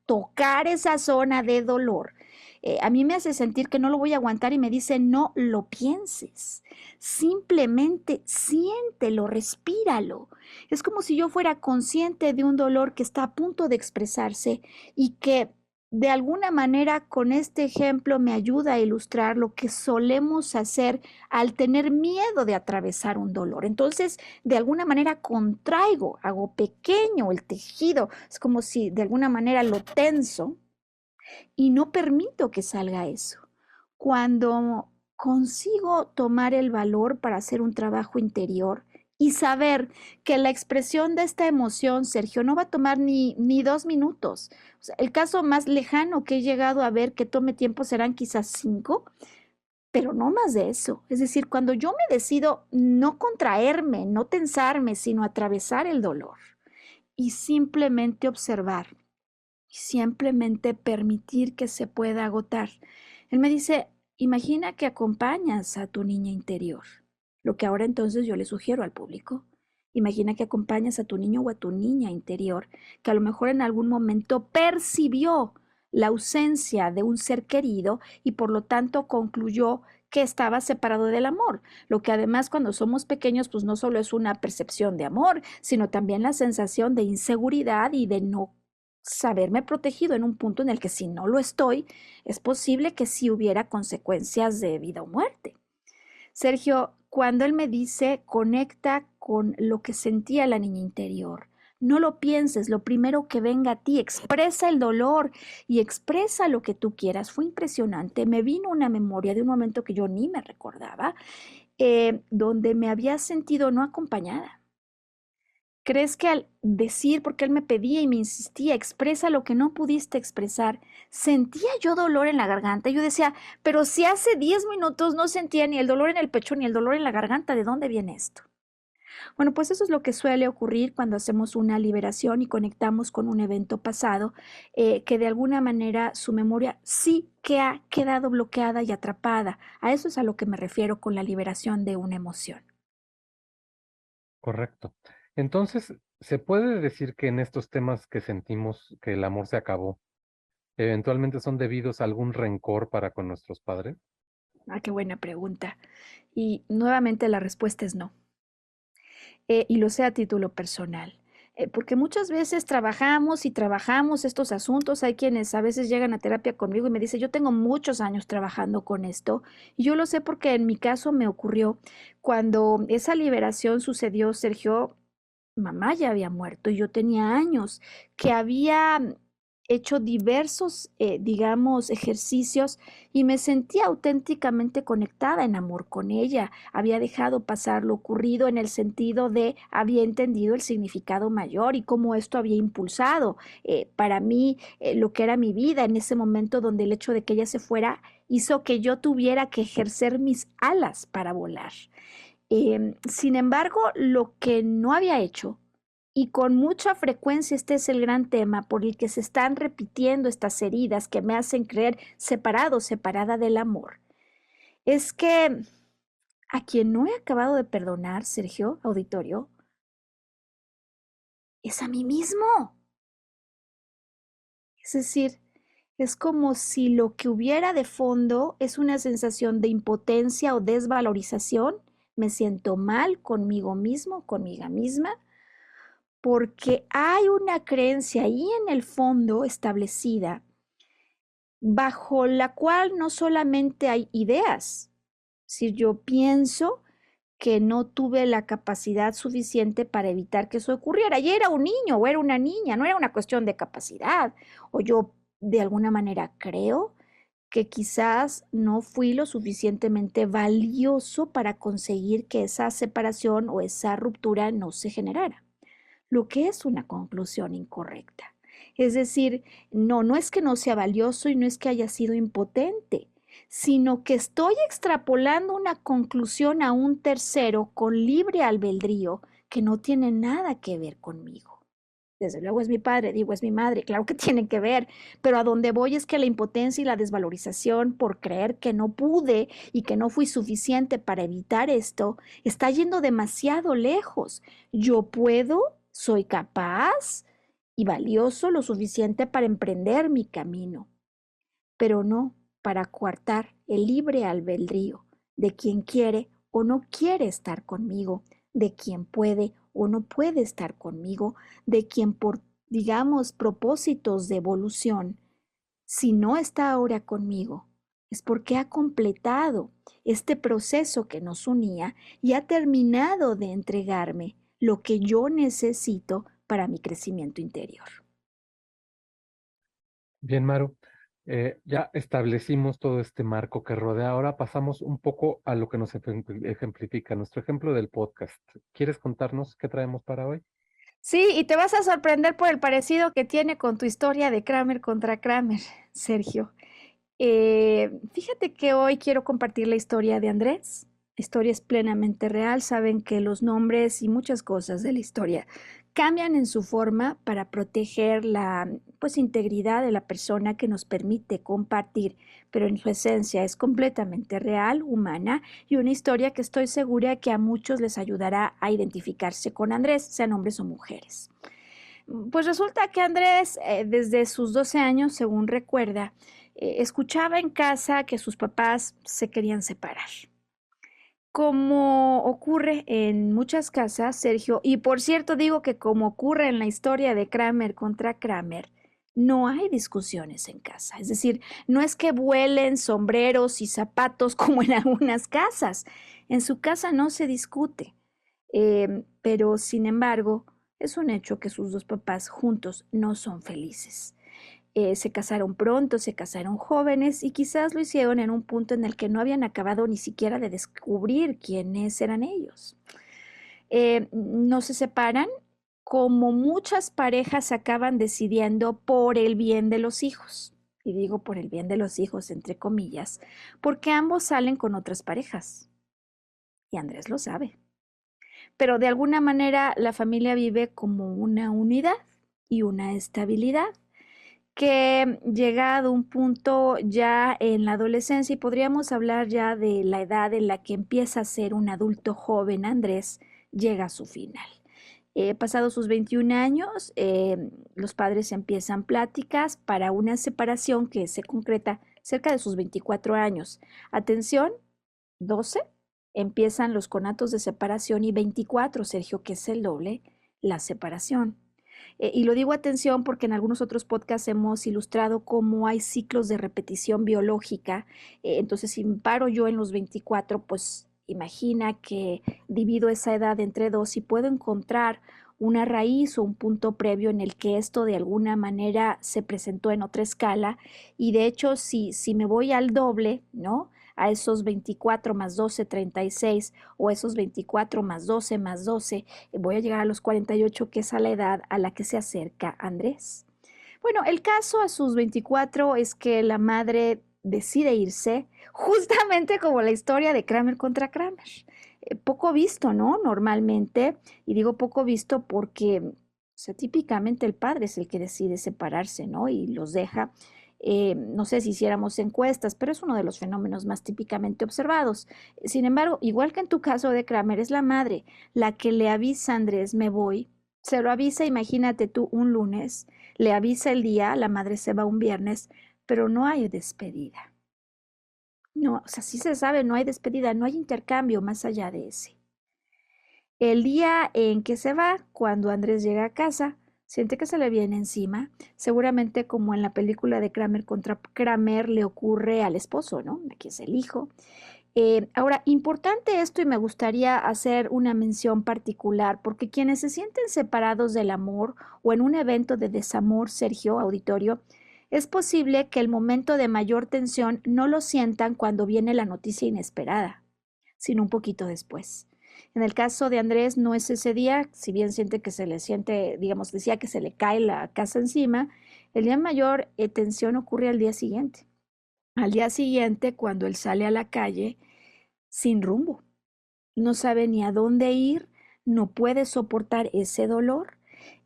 de dolor. A mí me hace sentir que no lo voy a aguantar y me dice, no lo pienses, simplemente siéntelo, respíralo. Es como si yo fuera consciente de un dolor que está a punto de expresarse y que de alguna manera con este ejemplo me ayuda a ilustrar lo que solemos hacer al tener miedo de atravesar un dolor. Entonces, de alguna manera contraigo, hago pequeño el tejido, es como si de alguna manera lo tenso y no permito que salga eso. Cuando consigo tomar el valor para hacer un trabajo interior y saber que la expresión de esta emoción, Sergio, no va a tomar ni 2 minutos. O sea, el caso más lejano que he llegado a ver que tome tiempo serán quizás 5, pero no más de eso. Es decir, cuando yo me decido no contraerme, no tensarme, sino atravesar el dolor y simplemente observar, simplemente permitir que se pueda agotar. Él me dice, imagina que acompañas a tu niña interior, lo que ahora entonces yo le sugiero al público. Imagina que acompañas a tu niño o a tu niña interior, que a lo mejor en algún momento percibió la ausencia de un ser querido y por lo tanto concluyó que estaba separado del amor, lo que además cuando somos pequeños pues no solo es una percepción de amor, sino también la sensación de inseguridad y de no saberme protegido en un punto en el que si no lo estoy, es posible que sí hubiera consecuencias de vida o muerte. Sergio, cuando él me dice conecta con lo que sentía la niña interior, no lo pienses, lo primero que venga a ti, expresa el dolor y expresa lo que tú quieras. Fue impresionante, me vino una memoria de un momento que yo ni me recordaba, donde me había sentido no acompañada. ¿Crees que al decir, porque él me pedía y me insistía, expresa lo que no pudiste expresar, sentía yo dolor en la garganta? Yo decía, pero si hace 10 minutos no sentía ni el dolor en el pecho ni el dolor en la garganta, ¿de dónde viene esto? Bueno, pues eso es lo que suele ocurrir cuando hacemos una liberación y conectamos con un evento pasado, que de alguna manera su memoria sí que ha quedado bloqueada y atrapada. A eso es a lo que me refiero con la liberación de una emoción. Correcto. Entonces, ¿se puede decir que en estos temas que sentimos que el amor se acabó, eventualmente son debidos a algún rencor para con nuestros padres? Ah, qué buena pregunta. Y nuevamente la respuesta es no. Y lo sé a título personal. Porque muchas veces trabajamos y trabajamos estos asuntos. Hay quienes a veces llegan a terapia conmigo y me dicen, yo tengo muchos años trabajando con esto. Y yo lo sé porque en mi caso me ocurrió cuando esa liberación sucedió, Sergio, mamá ya había muerto y yo tenía años que había hecho diversos, digamos, ejercicios y me sentía auténticamente conectada en amor con ella. Había dejado pasar lo ocurrido en el sentido de había entendido el significado mayor y cómo esto había impulsado para mí lo que era mi vida en ese momento donde el hecho de que ella se fuera hizo que yo tuviera que ejercer mis alas para volar. Sin embargo, lo que no había hecho, y con mucha frecuencia este es el gran tema por el que se están repitiendo estas heridas que me hacen creer separado, separada del amor, es que a quien no he acabado de perdonar, Sergio, auditorio, es a mí mismo. Es decir, es como si lo que hubiera de fondo es una sensación de impotencia o desvalorización. Me siento mal conmigo mismo, conmigo misma, porque hay una creencia ahí en el fondo establecida bajo la cual no solamente hay ideas, si yo pienso que no tuve la capacidad suficiente para evitar que eso ocurriera. Y era un niño o era una niña, no era una cuestión de capacidad. O yo de alguna manera creo que quizás no fui lo suficientemente valioso para conseguir que esa separación o esa ruptura no se generara, lo que es una conclusión incorrecta. Es decir, no es que no sea valioso y no es que haya sido impotente, sino que estoy extrapolando una conclusión a un tercero con libre albedrío que no tiene nada que ver conmigo. Desde luego es mi padre, digo, es mi madre, claro que tienen que ver, pero a donde voy es que la impotencia y la desvalorización por creer que no pude y que no fui suficiente para evitar esto está yendo demasiado lejos. Yo puedo, soy capaz y valioso lo suficiente para emprender mi camino, pero no para coartar el libre albedrío de quien quiere o no quiere estar conmigo, de quien puede o no puede estar conmigo, de quien por, digamos, propósitos de evolución, si no está ahora conmigo, es porque ha completado este proceso que nos unía y ha terminado de entregarme lo que yo necesito para mi crecimiento interior. Bien, Maru, ya establecimos todo este marco que rodea. Ahora pasamos un poco a lo que nos ejemplifica, nuestro ejemplo del podcast. ¿Quieres contarnos qué traemos para hoy? Sí, y te vas a sorprender por el parecido que tiene con tu historia de Kramer contra Kramer, Sergio. Fíjate que hoy quiero compartir la historia de Andrés. La historia es plenamente real. Saben que los nombres y muchas cosas de la historia cambian en su forma para proteger la pues, integridad de la persona que nos permite compartir, pero en su esencia es completamente real, humana y una historia que estoy segura que a muchos les ayudará a identificarse con Andrés, sean hombres o mujeres. Pues resulta que Andrés, desde sus 12 años, según recuerda, escuchaba en casa que sus papás se querían separar. Como ocurre en muchas casas, Sergio, y por cierto digo que como ocurre en la historia de Kramer contra Kramer, no hay discusiones en casa. Es decir, no es que vuelen sombreros y zapatos como en algunas casas. En su casa no se discute. Pero sin embargo, es un hecho que sus dos papás juntos no son felices. Se casaron pronto, se casaron jóvenes y quizás lo hicieron en un punto en el que no habían acabado ni siquiera de descubrir quiénes eran ellos. No se separan como muchas parejas acaban decidiendo por el bien de los hijos. Y digo por el bien de los hijos, entre comillas, porque ambos salen con otras parejas. Y Andrés lo sabe. Pero de alguna manera la familia vive como una unidad y una estabilidad que llegado a un punto ya en la adolescencia, y podríamos hablar ya de la edad en la que empieza a ser un adulto joven, Andrés llega a su final. Pasados sus 21 años, los padres empiezan pláticas para una separación que se concreta cerca de sus 24 años. Atención, 12 empiezan los conatos de separación y 24, Sergio, que es el doble, la separación. Y lo digo atención porque en algunos otros podcasts hemos ilustrado cómo hay ciclos de repetición biológica. Entonces, si me paro yo en los 24, pues imagina que divido esa edad entre dos y puedo encontrar una raíz o un punto previo en el que esto de alguna manera se presentó en otra escala. Y de hecho, si me voy al doble, ¿no? A esos 24 más 12, 36, o esos 24 más 12 más 12, voy a llegar a los 48, que es a la edad a la que se acerca Andrés. Bueno, el caso a sus 24 es que la madre decide irse, justamente como la historia de Kramer contra Kramer. Poco visto, ¿no? Normalmente, y digo poco visto porque, o sea, típicamente el padre es el que decide separarse, ¿no? Y los deja. No sé si hiciéramos encuestas, pero es uno de los fenómenos más típicamente observados. Sin embargo, igual que en tu caso de Kramer, es la madre la que le avisa a Andrés, me voy. Se lo avisa, imagínate tú, un lunes, le avisa el día, la madre se va un viernes, pero no hay despedida. No, o sea, sí se sabe, no hay despedida, no hay intercambio más allá de ese. El día en que se va, cuando Andrés llega a casa, siente que se le viene encima, seguramente como en la película de Kramer contra Kramer le ocurre al esposo, ¿no? Aquí es el hijo. Ahora, importante esto y me gustaría hacer una mención particular, porque quienes se sienten separados del amor o en un evento de desamor, Sergio, auditorio, es posible que el momento de mayor tensión no lo sientan cuando viene la noticia inesperada, sino un poquito después. En el caso de Andrés no es ese día, si bien siente que se le siente, digamos, decía que se le cae la casa encima, el día de mayor tensión ocurre al día siguiente. Al día siguiente, cuando él sale a la calle, sin rumbo, no sabe ni a dónde ir, no puede soportar ese dolor.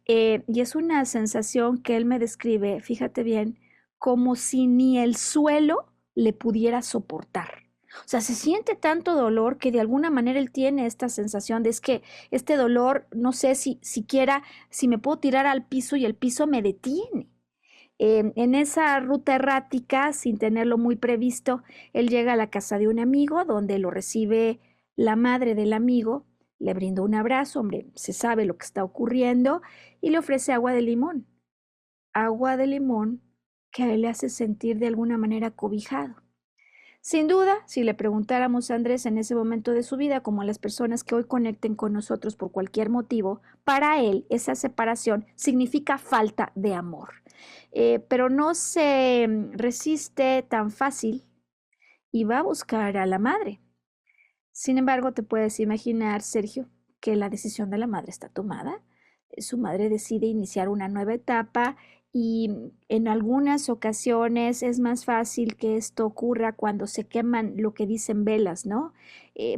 Y es una sensación que él me describe, fíjate bien, como si ni el suelo le pudiera soportar. O sea, se siente tanto dolor que de alguna manera él tiene esta sensación de es que este dolor, no sé si siquiera si me puedo tirar al piso y el piso me detiene. En esa ruta errática, sin tenerlo muy previsto, él llega a la casa de un amigo donde lo recibe la madre del amigo, le brinda un abrazo, hombre, se sabe lo que está ocurriendo y le ofrece agua de limón que a él le hace sentir de alguna manera cobijado. Sin duda, si le preguntáramos a Andrés en ese momento de su vida, como a las personas que hoy conecten con nosotros por cualquier motivo, para él esa separación significa falta de amor. Pero no se resiste tan fácil y va a buscar a la madre. Sin embargo, te puedes imaginar, Sergio, que la decisión de la madre está tomada. Su madre decide iniciar una nueva etapa y en algunas ocasiones es más fácil que esto ocurra cuando se queman lo que dicen velas, ¿no?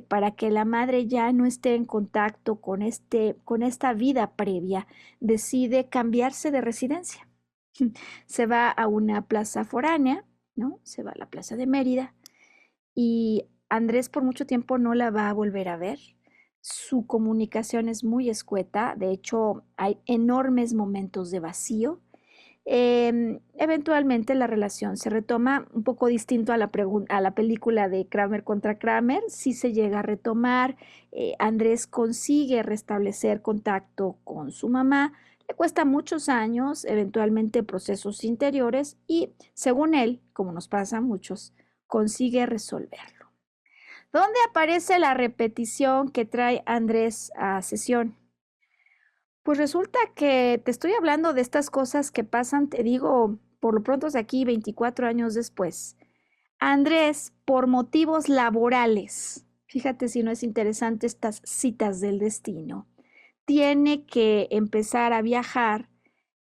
Para que la madre ya no esté en contacto con esta vida previa, decide cambiarse de residencia. Se va a una plaza foránea, ¿no? Se va a la plaza de Mérida y Andrés por mucho tiempo no la va a volver a ver. Su comunicación es muy escueta, de hecho hay enormes momentos de vacío. Eventualmente la relación se retoma un poco distinto a a la película de Kramer contra Kramer, sí se llega a retomar, Andrés consigue restablecer contacto con su mamá, le cuesta muchos años, eventualmente procesos interiores y según él, como nos pasa a muchos, consigue resolverlo. ¿Dónde aparece la repetición que trae Andrés a sesión? Pues resulta que te estoy hablando de estas cosas que pasan, te digo, por lo pronto es aquí 24 años después. Andrés, por motivos laborales, fíjate si no es interesante estas citas del destino, tiene que empezar a viajar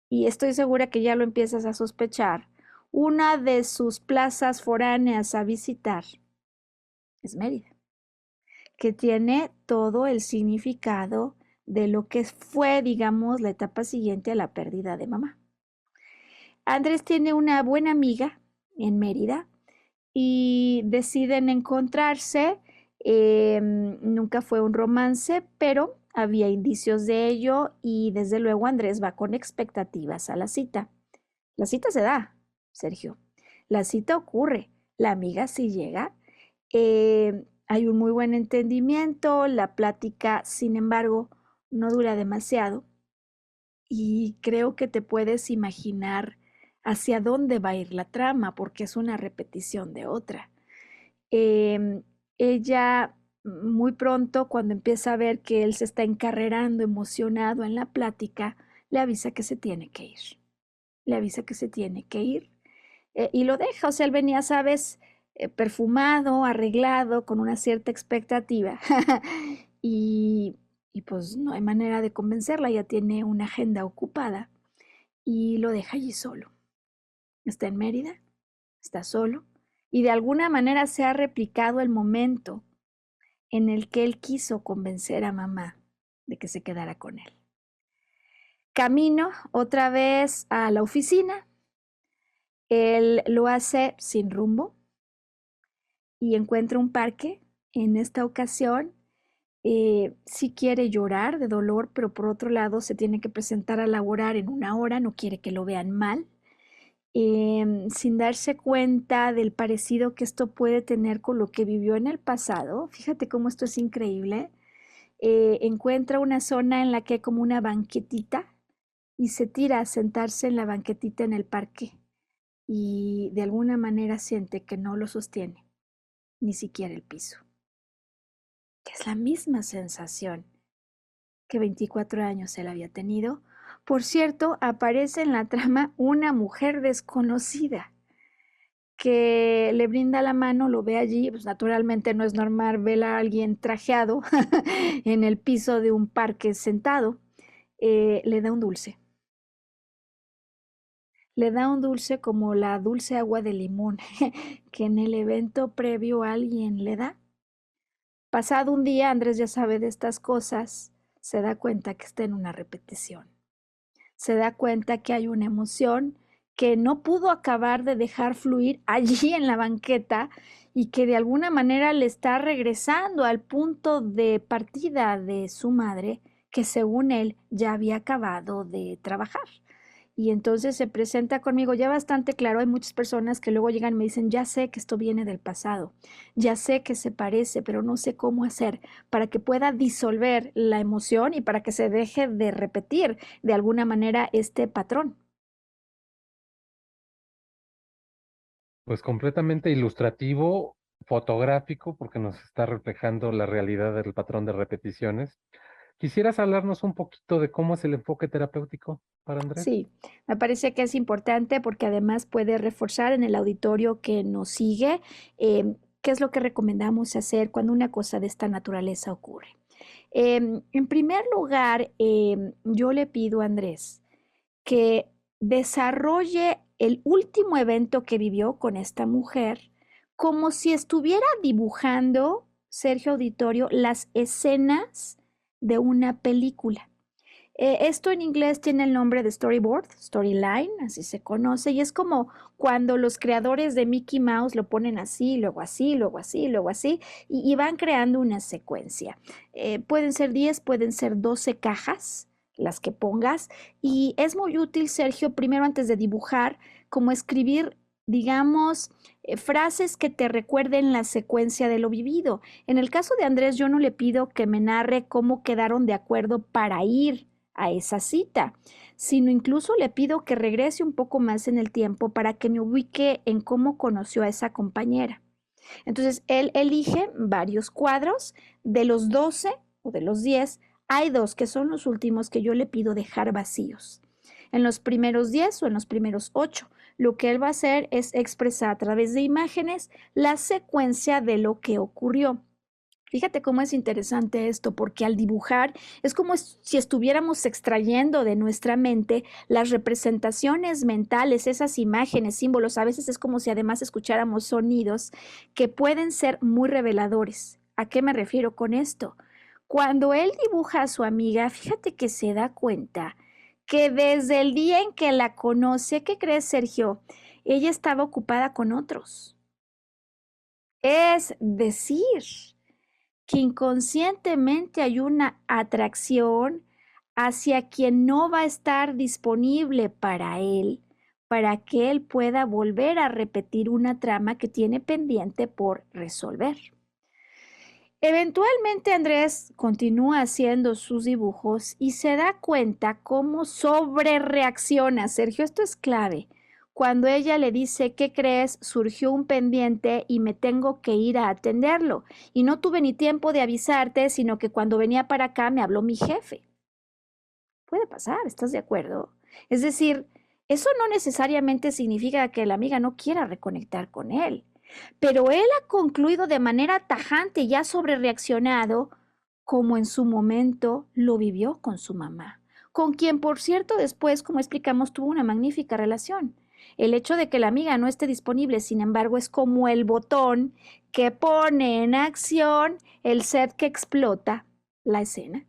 y estoy segura que ya lo empiezas a sospechar. Una de sus plazas foráneas a visitar es Mérida, que tiene todo el significado de lo que fue, digamos, la etapa siguiente a la pérdida de mamá. Andrés tiene una buena amiga en Mérida y deciden encontrarse. Nunca fue un romance, pero había indicios de ello y desde luego Andrés va con expectativas a la cita. La cita se da, Sergio. La cita ocurre. La amiga sí llega. Hay un muy buen entendimiento. La plática, sin embargo, no dura demasiado. Y creo que te puedes imaginar hacia dónde va a ir la trama, porque es una repetición de otra. Ella muy pronto, cuando empieza a ver que él se está encarrerando emocionado en la plática, le avisa que se tiene que ir. Le avisa que se tiene que ir y lo deja. O sea, él venía, sabes, perfumado, arreglado, con una cierta expectativa. y, y pues no hay manera de convencerla, ya tiene una agenda ocupada y lo deja allí solo. Está en Mérida, está solo y de alguna manera se ha replicado el momento en el que él quiso convencer a mamá de que se quedara con él. Camino otra vez a la oficina, él lo hace sin rumbo y encuentra un parque. En esta ocasión, sí quiere llorar de dolor, pero por otro lado se tiene que presentar a laborar en una hora, no quiere que lo vean mal. Sin darse cuenta del parecido que esto puede tener con lo que vivió en el pasado. Fíjate cómo esto es increíble. Encuentra una zona en la que hay como una banquetita y se tira a sentarse en la banquetita en el parque y de alguna manera siente que no lo sostiene, ni siquiera el piso, que es la misma sensación que 24 años él había tenido. Por cierto, aparece en la trama una mujer desconocida que le brinda la mano, lo ve allí, pues naturalmente no es normal ver a alguien trajeado en el piso de un parque sentado, le da un dulce. le da un dulce como la dulce agua de limón que en el evento previo alguien le da. Pasado un día, Andrés ya sabe de estas cosas, se da cuenta que está en una repetición. Se da cuenta que hay una emoción que no pudo acabar de dejar fluir allí en la banqueta y que de alguna manera le está regresando al punto de partida de su madre que según él ya había acabado de trabajar. Y entonces se presenta conmigo ya bastante claro. Hay muchas personas que luego llegan y me dicen, ya sé que esto viene del pasado, ya sé que se parece, pero no sé cómo hacer para que pueda disolver la emoción y para que se deje de repetir de alguna manera este patrón. Pues completamente ilustrativo, fotográfico, porque nos está reflejando la realidad del patrón de repeticiones. ¿Quisieras hablarnos un poquito de cómo es el enfoque terapéutico para Andrés? Sí, me parece que es importante porque además puede reforzar en el auditorio que nos sigue qué es lo que recomendamos hacer cuando una cosa de esta naturaleza ocurre. En primer lugar, yo le pido a Andrés que desarrolle el último evento que vivió con esta mujer como si estuviera dibujando, Sergio Auditorio, las escenas de una película. Esto en inglés tiene el nombre de storyboard, storyline, así se conoce, y es como cuando los creadores de Mickey Mouse lo ponen así, luego así, luego así, luego así, y van creando una secuencia. Pueden ser 10, pueden ser 12 cajas, las que pongas, y es muy útil, Sergio, primero antes de dibujar, como escribir, digamos, frases que te recuerden la secuencia de lo vivido. En el caso de Andrés, yo no le pido que me narre cómo quedaron de acuerdo para ir a esa cita, sino incluso le pido que regrese un poco más en el tiempo para que me ubique en cómo conoció a esa compañera. Entonces, él elige varios cuadros, de los 12 o de los 10, hay dos que son los últimos que yo le pido dejar vacíos. En los primeros 10 o en los primeros 8, lo que él va a hacer es expresar a través de imágenes la secuencia de lo que ocurrió. Fíjate cómo es interesante esto, porque al dibujar es como si estuviéramos extrayendo de nuestra mente las representaciones mentales, esas imágenes, símbolos. A veces es como si además escucháramos sonidos que pueden ser muy reveladores. ¿A qué me refiero con esto? Cuando él dibuja a su amiga, fíjate que se da cuenta que desde el día en que la conoce, ¿qué crees, Sergio? Ella estaba ocupada con otros. Es decir, que inconscientemente hay una atracción hacia quien no va a estar disponible para que él pueda volver a repetir una trama que tiene pendiente por resolver. Eventualmente Andrés continúa haciendo sus dibujos y se da cuenta cómo sobrereacciona. Sergio, esto es clave. Cuando ella le dice, ¿qué crees? Surgió un pendiente y me tengo que ir a atenderlo. Y no tuve ni tiempo de avisarte, sino que cuando venía para acá me habló mi jefe. Puede pasar, ¿estás de acuerdo? Es decir, eso no necesariamente significa que la amiga no quiera reconectar con él, pero él ha concluido de manera tajante y ha sobrereaccionado como en su momento lo vivió con su mamá, con quien, por cierto, después, como explicamos, tuvo una magnífica relación. El hecho de que la amiga no esté disponible, sin embargo, es como el botón que pone en acción el set que explota la escena.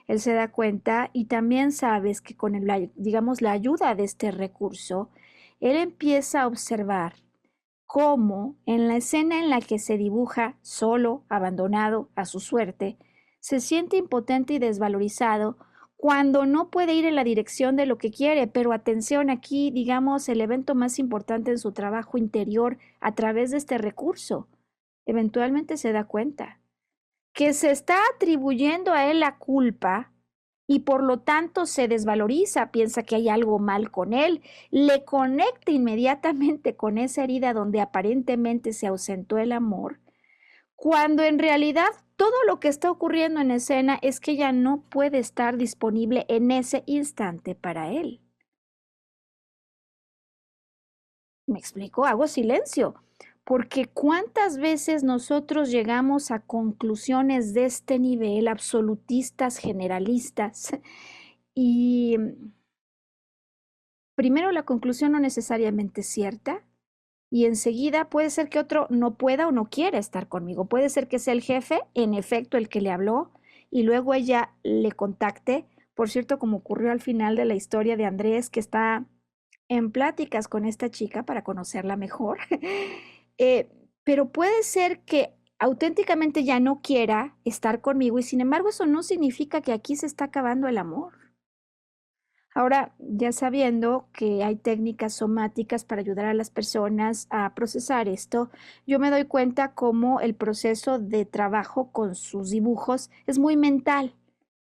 Él se da cuenta y también sabes que con digamos, la ayuda de este recurso, él empieza a observar cómo en la escena en la que se dibuja solo, abandonado a su suerte, se siente impotente y desvalorizado cuando no puede ir en la dirección de lo que quiere, pero atención aquí, digamos, el evento más importante en su trabajo interior a través de este recurso. Eventualmente se da cuenta que se está atribuyendo a él la culpa y por lo tanto se desvaloriza, piensa que hay algo mal con él, le conecta inmediatamente con esa herida donde aparentemente se ausentó el amor, cuando en realidad todo lo que está ocurriendo en escena es que ella no puede estar disponible en ese instante para él. ¿Me explico? Hago silencio, porque cuántas veces nosotros llegamos a conclusiones de este nivel, absolutistas, generalistas, y Primero, la conclusión no necesariamente es cierta y enseguida puede ser que otro no pueda o no quiera estar conmigo. Puede ser que sea el jefe, en efecto, el que le habló y luego ella le contacte. Por cierto, como ocurrió al final de la historia de Andrés, que está en pláticas con esta chica para conocerla mejor. Eh, pero puede ser que auténticamente ya no quiera estar conmigo y sin embargo eso no significa que aquí se está acabando el amor. Ahora, ya sabiendo que hay técnicas somáticas para ayudar a las personas a procesar esto, yo me doy cuenta cómo el proceso de trabajo con sus dibujos es muy mental,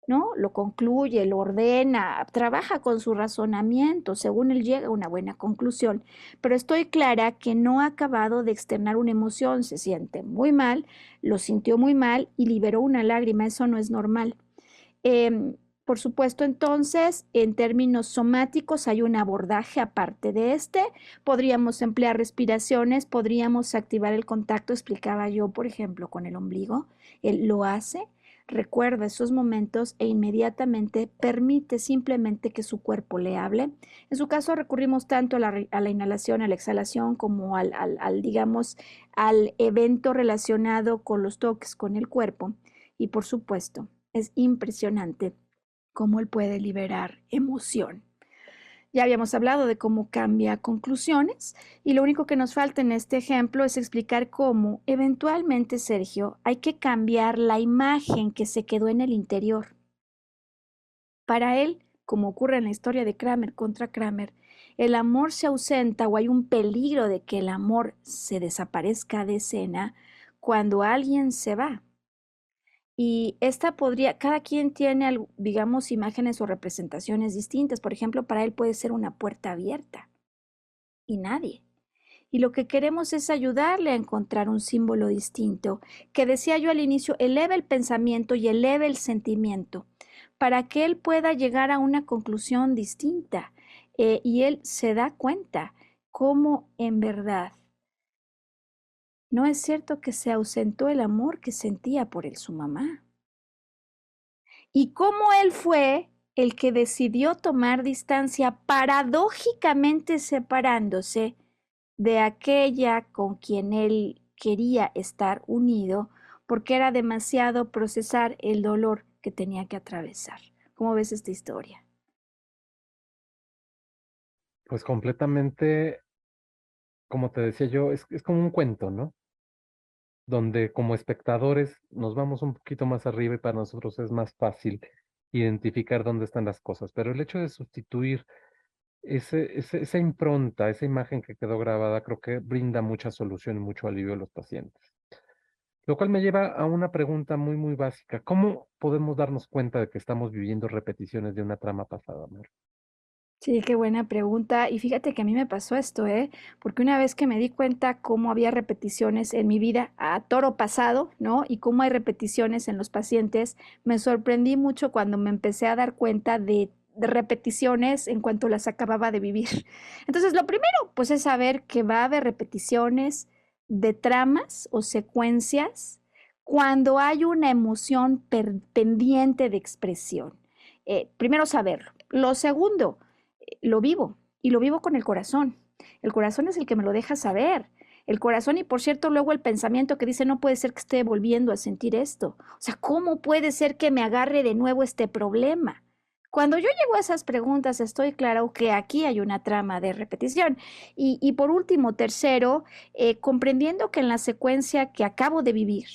¿no? Lo concluye, lo ordena, trabaja con su razonamiento, según él llega a una buena conclusión. Pero estoy clara que no ha acabado de externar una emoción, se siente muy mal, lo sintió muy mal y liberó una lágrima, eso no es normal. Por supuesto, entonces, en términos somáticos hay un abordaje aparte de este. Podríamos emplear respiraciones, podríamos activar el contacto, explicaba yo, por ejemplo, con el ombligo. Él lo hace, recuerda esos momentos e inmediatamente permite simplemente que su cuerpo le hable. En su caso, recurrimos tanto a la inhalación, a la exhalación, como digamos, al evento relacionado con los toques con el cuerpo. Y por supuesto, es impresionante cómo él puede liberar emoción. Ya habíamos hablado de cómo cambia conclusiones y lo único que nos falta en este ejemplo es explicar cómo eventualmente, Sergio, hay que cambiar la imagen que se quedó en el interior. Para él, como ocurre en la historia de Kramer contra Kramer, el amor se ausenta o hay un peligro de que el amor se desaparezca de escena cuando alguien se va. Y esta podría, cada quien tiene, digamos, imágenes o representaciones distintas. Por ejemplo, para él puede ser una puerta abierta y nadie. Y lo que queremos es ayudarle a encontrar un símbolo distinto, que decía yo al inicio, eleve el pensamiento y eleve el sentimiento, para que él pueda llegar a una conclusión distinta. Y él se da cuenta cómo en verdad no es cierto que se ausentó el amor que sentía por él su mamá. Y cómo él fue el que decidió tomar distancia, paradójicamente separándose de aquella con quien él quería estar unido, porque era demasiado procesar el dolor que tenía que atravesar. ¿Cómo ves esta historia? Pues completamente, como te decía yo, es como un cuento, ¿no? Donde como espectadores nos vamos un poquito más arriba y para nosotros es más fácil identificar dónde están las cosas. Pero el hecho de sustituir esa impronta, esa imagen que quedó grabada, creo que brinda mucha solución y mucho alivio a los pacientes. Lo cual me lleva a una pregunta muy, muy básica. ¿Cómo podemos darnos cuenta de que estamos viviendo repeticiones de una trama pasada, amor? Sí, qué buena pregunta. Y fíjate que a mí me pasó esto, ¿eh? Porque una vez que me di cuenta cómo había repeticiones en mi vida a toro pasado, ¿no? Y cómo hay repeticiones en los pacientes, me sorprendí mucho cuando me empecé a dar cuenta de repeticiones en cuanto las acababa de vivir. Entonces, lo primero, pues, es saber que va a haber repeticiones de tramas o secuencias cuando hay una emoción pendiente de expresión. Primero saberlo. Lo segundo, lo vivo y lo vivo con el corazón. El corazón es el que me lo deja saber. El corazón y por cierto luego el pensamiento que dice no puede ser que esté volviendo a sentir esto. O sea, ¿cómo puede ser que me agarre de nuevo este problema? Cuando yo llego a esas preguntas estoy claro que aquí hay una trama de repetición. Y por último, tercero, comprendiendo que en la secuencia que acabo de vivir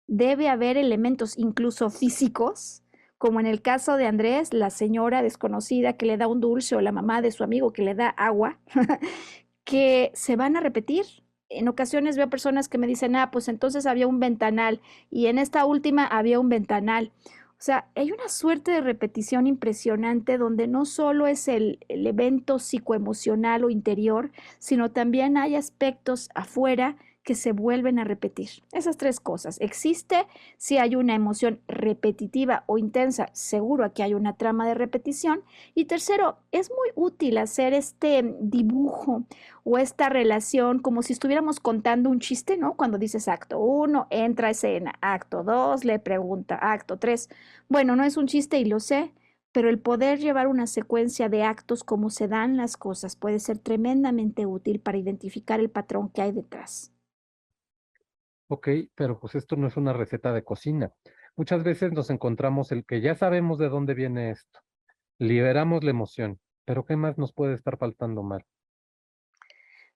debe haber elementos incluso físicos, como en el caso de Andrés, la señora desconocida que le da un dulce o la mamá de su amigo que le da agua, que se van a repetir. En ocasiones veo personas que me dicen, ah, pues entonces había un ventanal y en esta última había un ventanal. O sea, hay una suerte de repetición impresionante donde no solo es el evento psicoemocional o interior, sino también hay aspectos afuera que se vuelven a repetir. Esas tres cosas. Existe si hay una emoción repetitiva o intensa, seguro aquí hay una trama de repetición. Y tercero, es muy útil hacer este dibujo o esta relación como si estuviéramos contando un chiste, ¿no? Cuando dices acto uno, entra a escena, acto 2, le pregunta, acto 3. Bueno, no es un chiste y lo sé, pero el poder llevar una secuencia de actos como se dan las cosas puede ser tremendamente útil para identificar el patrón que hay detrás. Ok, pero pues esto no es una receta de cocina. Muchas veces nos encontramos el que ya sabemos de dónde viene esto, liberamos la emoción, pero ¿qué más nos puede estar faltando mal?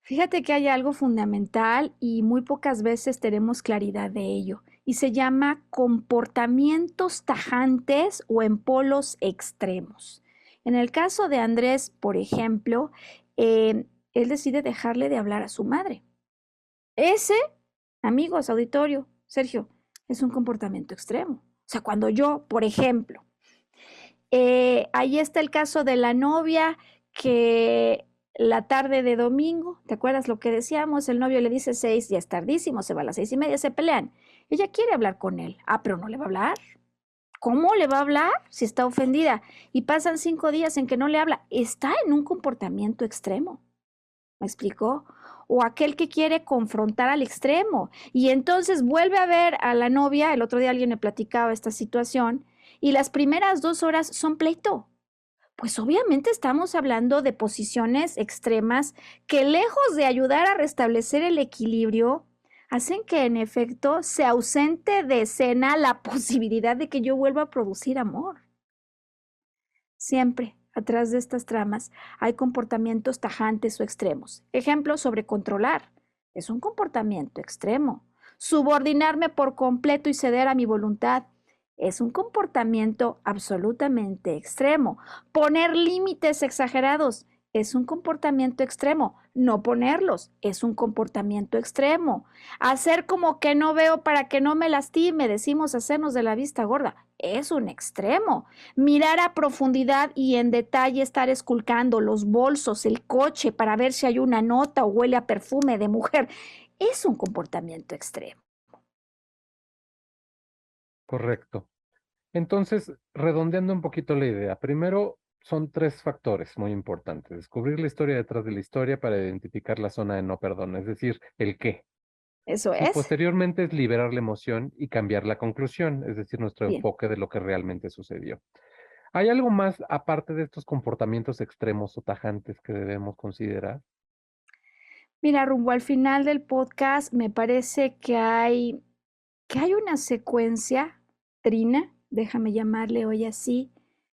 Fíjate que hay algo fundamental y muy pocas veces tenemos claridad de ello, y se llama comportamientos tajantes o en polos extremos. En el caso de Andrés, por ejemplo, él decide dejarle de hablar a su madre. Ese, amigos, auditorio, Sergio, es un comportamiento extremo. O sea, cuando yo, por ejemplo, ahí está el caso de la novia que la tarde de domingo, ¿te acuerdas lo que decíamos? El novio le dice 6, ya es tardísimo, se va a las 6:30, se pelean. Ella quiere hablar con él. Ah, pero no le va a hablar. ¿Cómo le va a hablar si está ofendida? Y pasan 5 días en que no le habla. Está en un comportamiento extremo. ¿Me explicó? O aquel que quiere confrontar al extremo y entonces vuelve a ver a la novia. El otro día alguien me platicaba esta situación y las primeras 2 horas son pleito. Pues obviamente estamos hablando de posiciones extremas que lejos de ayudar a restablecer el equilibrio, hacen que en efecto se ausente de escena la posibilidad de que yo vuelva a producir amor. Siempre, atrás de estas tramas, hay comportamientos tajantes o extremos. Ejemplo sobre controlar. Es un comportamiento extremo. Subordinarme por completo y ceder a mi voluntad. Es un comportamiento absolutamente extremo. Poner límites exagerados. Es un comportamiento extremo. No ponerlos. Es un comportamiento extremo. Hacer como que no veo para que no me lastime. Decimos hacernos de la vista gorda. Es un extremo. Mirar a profundidad y en detalle estar esculcando los bolsos, el coche para ver si hay una nota o huele a perfume de mujer, es un comportamiento extremo. Correcto. Entonces, redondeando un poquito la idea, primero son tres factores muy importantes. Descubrir la historia detrás de la historia para identificar la zona de no perdón, es decir, el qué. Eso Y es. posteriormente es liberar la emoción y cambiar la conclusión, es decir, nuestro Bien. enfoque de lo que realmente sucedió. ¿Hay algo más aparte de estos comportamientos extremos o tajantes que debemos considerar? Mira, rumbo al final del podcast, me parece que hay una secuencia, Trina, déjame llamarle hoy así,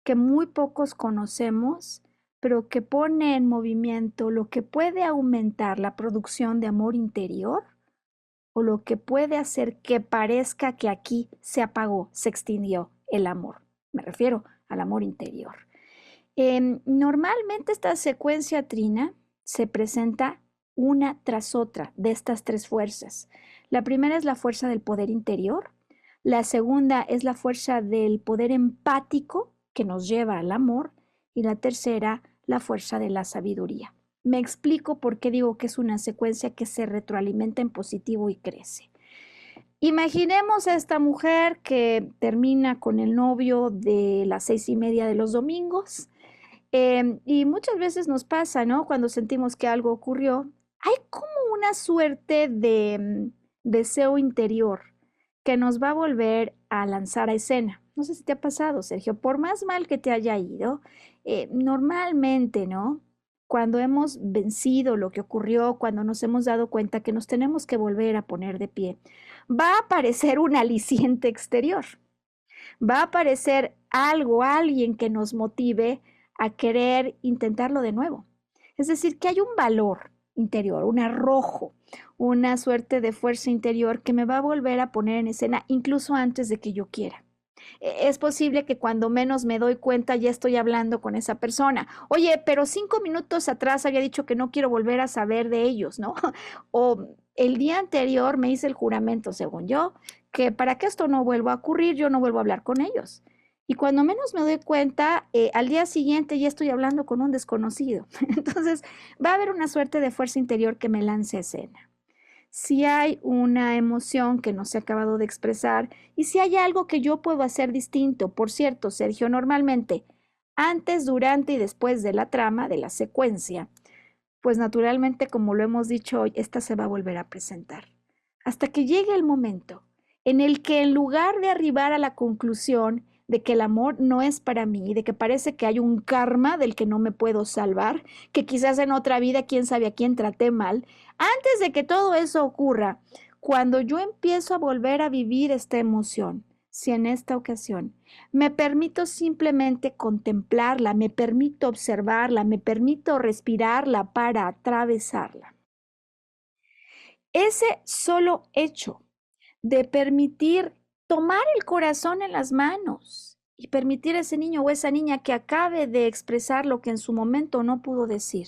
que muy pocos conocemos, pero que pone en movimiento lo que puede aumentar la producción de amor interior o lo que puede hacer que parezca que aquí se apagó, se extinguió el amor. Me refiero al amor interior. Normalmente esta secuencia trina se presenta una tras otra de estas tres fuerzas. La primera es la fuerza del poder interior, la segunda es la fuerza del poder empático que nos lleva al amor y la tercera, la fuerza de la sabiduría. Me explico por qué digo que es una secuencia que se retroalimenta en positivo y crece. Imaginemos a esta mujer que termina con el novio de las 6:30 de los domingos. Y muchas veces nos pasa, ¿no? Cuando sentimos que algo ocurrió, hay como una suerte de deseo interior que nos va a volver a lanzar a escena. No sé si te ha pasado, Sergio, por más mal que te haya ido, normalmente, ¿no? Cuando hemos vencido lo que ocurrió, cuando nos hemos dado cuenta que nos tenemos que volver a poner de pie, va a aparecer un aliciente exterior, va a aparecer algo, alguien que nos motive a querer intentarlo de nuevo. Es decir, que hay un valor interior, un arrojo, una suerte de fuerza interior que me va a volver a poner en escena incluso antes de que yo quiera. Es posible que cuando menos me doy cuenta ya estoy hablando con esa persona. Oye, pero 5 minutos atrás había dicho que no quiero volver a saber de ellos, ¿no? O el día anterior me hice el juramento, según yo, que para que esto no vuelva a ocurrir, yo no vuelvo a hablar con ellos. Y cuando menos me doy cuenta, al día siguiente ya estoy hablando con un desconocido. Entonces, va a haber una suerte de fuerza interior que me lance a escena. Si hay una emoción que no se ha acabado de expresar y si hay algo que yo puedo hacer distinto. Por cierto, Sergio, normalmente, antes, durante y después de la trama, de la secuencia, pues naturalmente, como lo hemos dicho hoy, esta se va a volver a presentar. Hasta que llegue el momento en el que en lugar de arribar a la conclusión, de que el amor no es para mí, de que parece que hay un karma del que no me puedo salvar, que quizás en otra vida, quién sabe a quién traté mal. Antes de que todo eso ocurra, cuando yo empiezo a volver a vivir esta emoción, si en esta ocasión me permito simplemente contemplarla, me permito observarla, me permito respirarla para atravesarla. Ese solo hecho de permitir tomar el corazón en las manos y permitir a ese niño o esa niña que acabe de expresar lo que en su momento no pudo decir,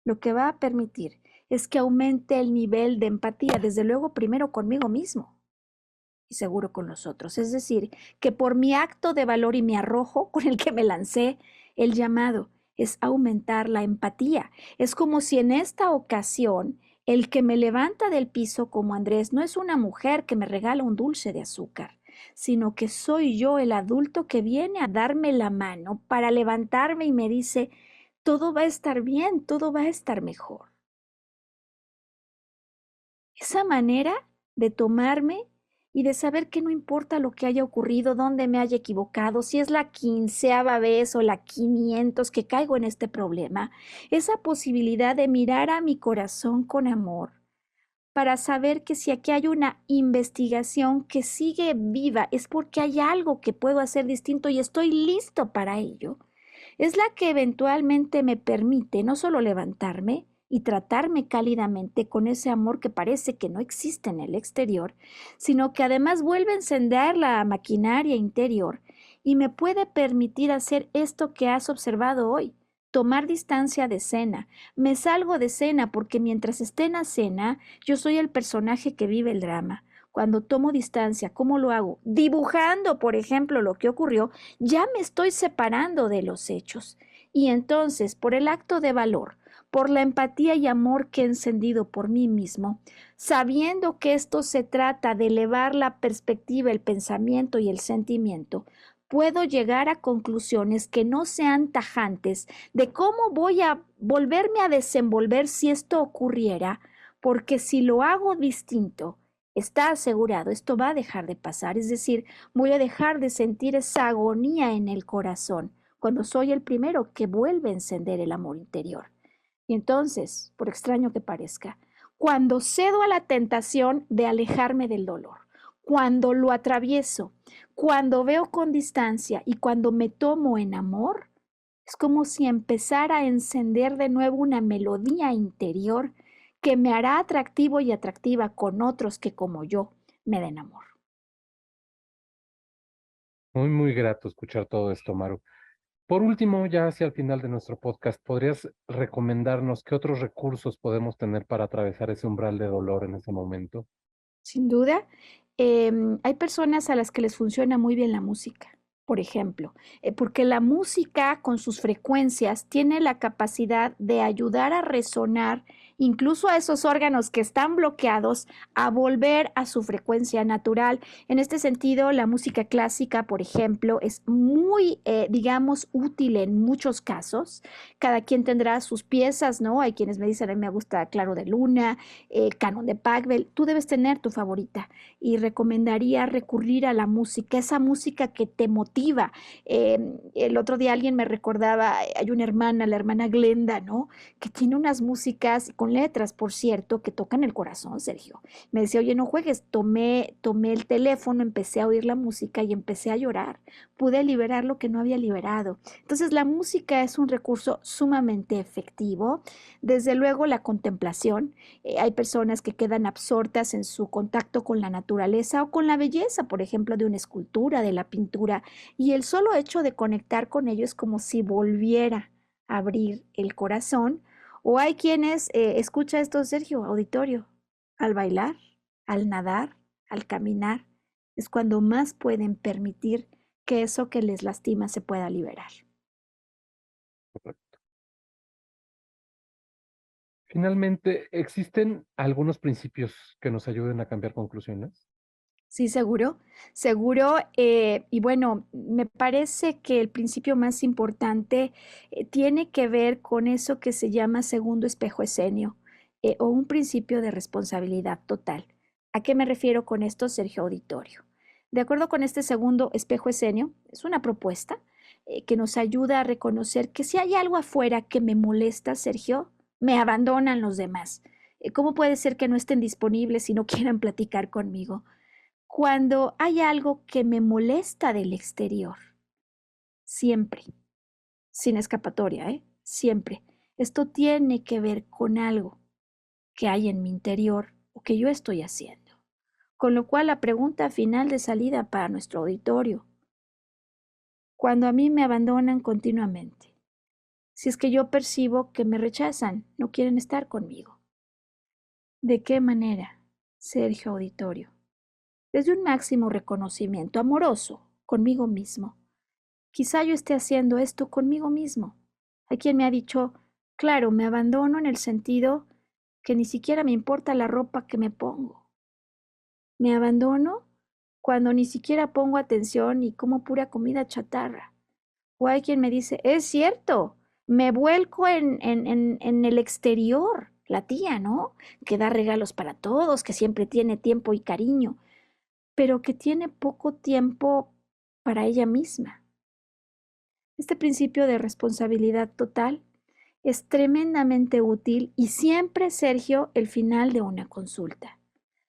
lo que va a permitir es que aumente el nivel de empatía, desde luego primero conmigo mismo y seguro con los otros. Es decir, que por mi acto de valor y mi arrojo con el que me lancé, el llamado es aumentar la empatía. Es como si en esta ocasión el que me levanta del piso como Andrés no es una mujer que me regala un dulce de azúcar, sino que soy yo el adulto que viene a darme la mano para levantarme y me dice, todo va a estar bien, todo va a estar mejor. Esa manera de tomarme y de saber que no importa lo que haya ocurrido, dónde me haya equivocado, si es la quinceava vez o la 500 que caigo en este problema, esa posibilidad de mirar a mi corazón con amor para saber que si aquí hay una investigación que sigue viva es porque hay algo que puedo hacer distinto y estoy listo para ello, es la que eventualmente me permite no solo levantarme y tratarme cálidamente con ese amor que parece que no existe en el exterior, sino que además vuelve a encender la maquinaria interior y me puede permitir hacer esto que has observado hoy, tomar distancia de cena. Me salgo de cena porque mientras esté en la cena, yo soy el personaje que vive el drama. Cuando tomo distancia, ¿cómo lo hago? Dibujando, por ejemplo, lo que ocurrió, ya me estoy separando de los hechos. Y entonces, por el acto de valor, por la empatía y amor que he encendido por mí mismo, sabiendo que esto se trata de elevar la perspectiva, el pensamiento y el sentimiento, puedo llegar a conclusiones que no sean tajantes de cómo voy a volverme a desenvolver si esto ocurriera, porque si lo hago distinto, está asegurado, esto va a dejar de pasar, es decir, voy a dejar de sentir esa agonía en el corazón cuando soy el primero que vuelve a encender el amor interior. Y entonces, por extraño que parezca, cuando cedo a la tentación de alejarme del dolor, cuando lo atravieso, cuando veo con distancia y cuando me tomo en amor, es como si empezara a encender de nuevo una melodía interior que me hará atractivo y atractiva con otros que como yo me den amor. Muy, muy grato escuchar todo esto, Maru. Por último, ya hacia el final de nuestro podcast, ¿podrías recomendarnos qué otros recursos podemos tener para atravesar ese umbral de dolor en ese momento? Sin duda, hay personas a las que les funciona muy bien la música, por ejemplo, porque la música con sus frecuencias tiene la capacidad de ayudar a resonar incluso a esos órganos que están bloqueados a volver a su frecuencia natural. En este sentido, la música clásica, por ejemplo, es muy, digamos, útil en muchos casos. Cada quien tendrá sus piezas, ¿no? Hay quienes me dicen, a mí me gusta Claro de Luna, Canon de Packbell, tú debes tener tu favorita y recomendaría recurrir a la música, esa música que te motiva. El otro día alguien me recordaba, hay una hermana, la hermana Glenda, ¿no? Que tiene unas músicas con letras, por cierto, que tocan el corazón, Sergio. Me decía, oye, no juegues, tomé el teléfono, empecé a oír la música y empecé a llorar. Pude liberar lo que no había liberado. Entonces, la música es un recurso sumamente efectivo. Desde luego, la contemplación. Hay personas que quedan absortas en su contacto con la naturaleza o con la belleza, por ejemplo, de una escultura, de la pintura, y el solo hecho de conectar con ello es como si volviera a abrir el corazón. O hay quienes, escucha esto, Sergio, auditorio, al bailar, al nadar, al caminar, es cuando más pueden permitir que eso que les lastima se pueda liberar. Finalmente, ¿existen algunos principios que nos ayuden a cambiar conclusiones? Sí, seguro, seguro. Y bueno, me parece que el principio más importante tiene que ver con eso que se llama segundo espejo escenio o un principio de responsabilidad total. ¿A qué me refiero con esto, Sergio Auditorio? De acuerdo con este segundo espejo escénico, es una propuesta que nos ayuda a reconocer que si hay algo afuera que me molesta, Sergio, me abandonan los demás. ¿Cómo puede ser que no estén disponibles y no quieran platicar conmigo? Cuando hay algo que me molesta del exterior, siempre, sin escapatoria, ¿eh? Siempre. Esto tiene que ver con algo que hay en mi interior o que yo estoy haciendo. Con lo cual, la pregunta final de salida para nuestro auditorio: cuando a mí me abandonan continuamente, si es que yo percibo que me rechazan, no quieren estar conmigo, ¿de qué manera, Sergio Auditorio? Desde un máximo reconocimiento amoroso conmigo mismo. Quizá yo esté haciendo esto conmigo mismo. Hay quien me ha dicho, claro, me abandono en el sentido que ni siquiera me importa la ropa que me pongo. Me abandono cuando ni siquiera pongo atención y como pura comida chatarra. O hay quien me dice, es cierto, me vuelco en el exterior, la tía, ¿no? Que da regalos para todos, que siempre tiene tiempo y cariño, pero que tiene poco tiempo para ella misma. Este principio de responsabilidad total es tremendamente útil y siempre, Sergio, el final de una consulta.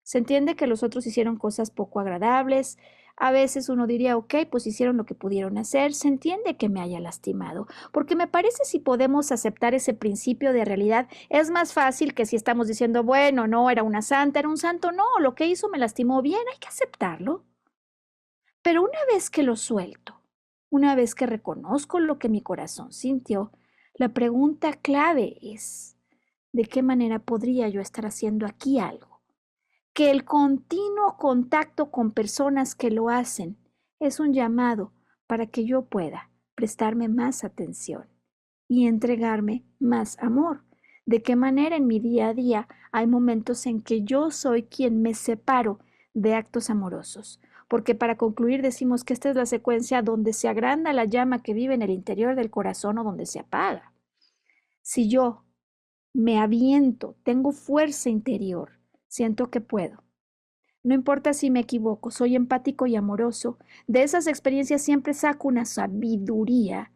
Se entiende que los otros hicieron cosas poco agradables. A veces uno diría, ok, pues hicieron lo que pudieron hacer. Se entiende que me haya lastimado, porque me parece si podemos aceptar ese principio de realidad, es más fácil que si estamos diciendo, bueno, no, era una santa, era un santo, no, lo que hizo me lastimó bien, hay que aceptarlo. Pero una vez que lo suelto, una vez que reconozco lo que mi corazón sintió, la pregunta clave es, ¿de qué manera podría yo estar haciendo aquí algo? Que el continuo contacto con personas que lo hacen es un llamado para que yo pueda prestarme más atención y entregarme más amor. ¿De qué manera en mi día a día hay momentos en que yo soy quien me separo de actos amorosos? Porque para concluir decimos que esta es la secuencia donde se agranda la llama que vive en el interior del corazón o donde se apaga. Si yo me aviento, tengo fuerza interior, siento que puedo. No importa si me equivoco, soy empático y amoroso. De esas experiencias siempre saco una sabiduría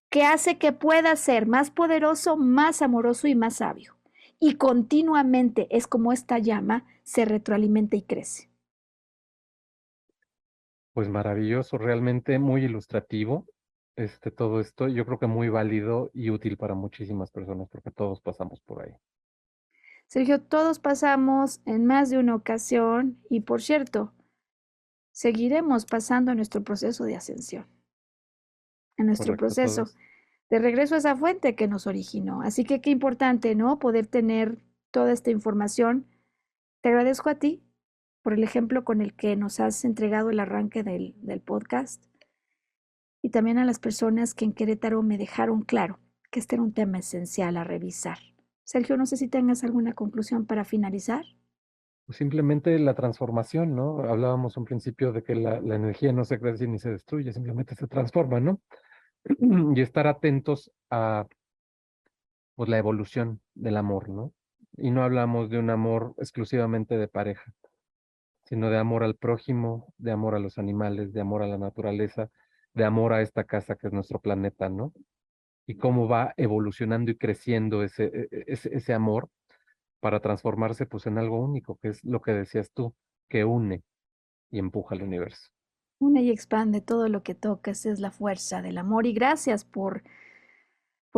que hace que pueda ser más poderoso, más amoroso y más sabio. Y continuamente es como esta llama se retroalimenta y crece. Pues maravilloso, realmente muy ilustrativo, todo esto, yo creo que muy válido y útil para muchísimas personas, porque todos pasamos por ahí. Sergio, todos pasamos en más de una ocasión y, por cierto, seguiremos pasando en nuestro proceso de ascensión, en nuestro Correcto, proceso todos. de regreso a esa fuente que nos originó. Así que qué importante, ¿no? Poder tener toda esta información. Te agradezco a ti por el ejemplo con el que nos has entregado el arranque del podcast y también a las personas que en Querétaro me dejaron claro que este era un tema esencial a revisar. Sergio, no sé si tengas alguna conclusión para finalizar. Pues simplemente la transformación, ¿no? Hablábamos un principio de que la energía no se crece ni se destruye, simplemente se transforma, ¿no? Y estar atentos a pues, la evolución del amor, ¿no? Y no hablamos de un amor exclusivamente de pareja, sino de amor al prójimo, de amor a los animales, de amor a la naturaleza, de amor a esta casa que es nuestro planeta, ¿no? Y cómo va evolucionando y creciendo ese amor para transformarse pues en algo único, que es lo que decías tú, que une y empuja al universo. Une y expande todo lo que tocas, es la fuerza del amor. Y gracias por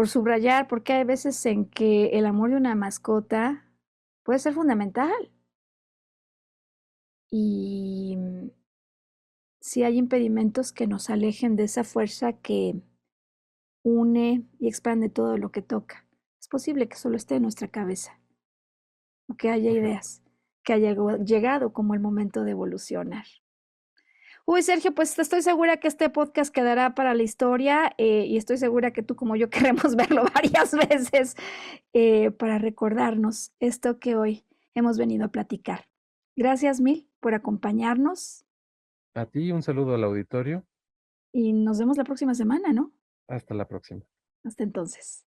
subrayar, porque hay veces en que el amor de una mascota puede ser fundamental. Y si hay impedimentos que nos alejen de esa fuerza que une y expande todo lo que toca. Es posible que solo esté en nuestra cabeza, o que haya Correcto. ideas, que haya llegado como el momento de evolucionar. Uy, Sergio, pues estoy segura que este podcast quedará para la historia y estoy segura que tú como yo queremos verlo varias veces para recordarnos esto que hoy hemos venido a platicar. Gracias mil por acompañarnos A ti un saludo al auditorio. y nos vemos la próxima semana, ¿no? Hasta la próxima. Hasta entonces.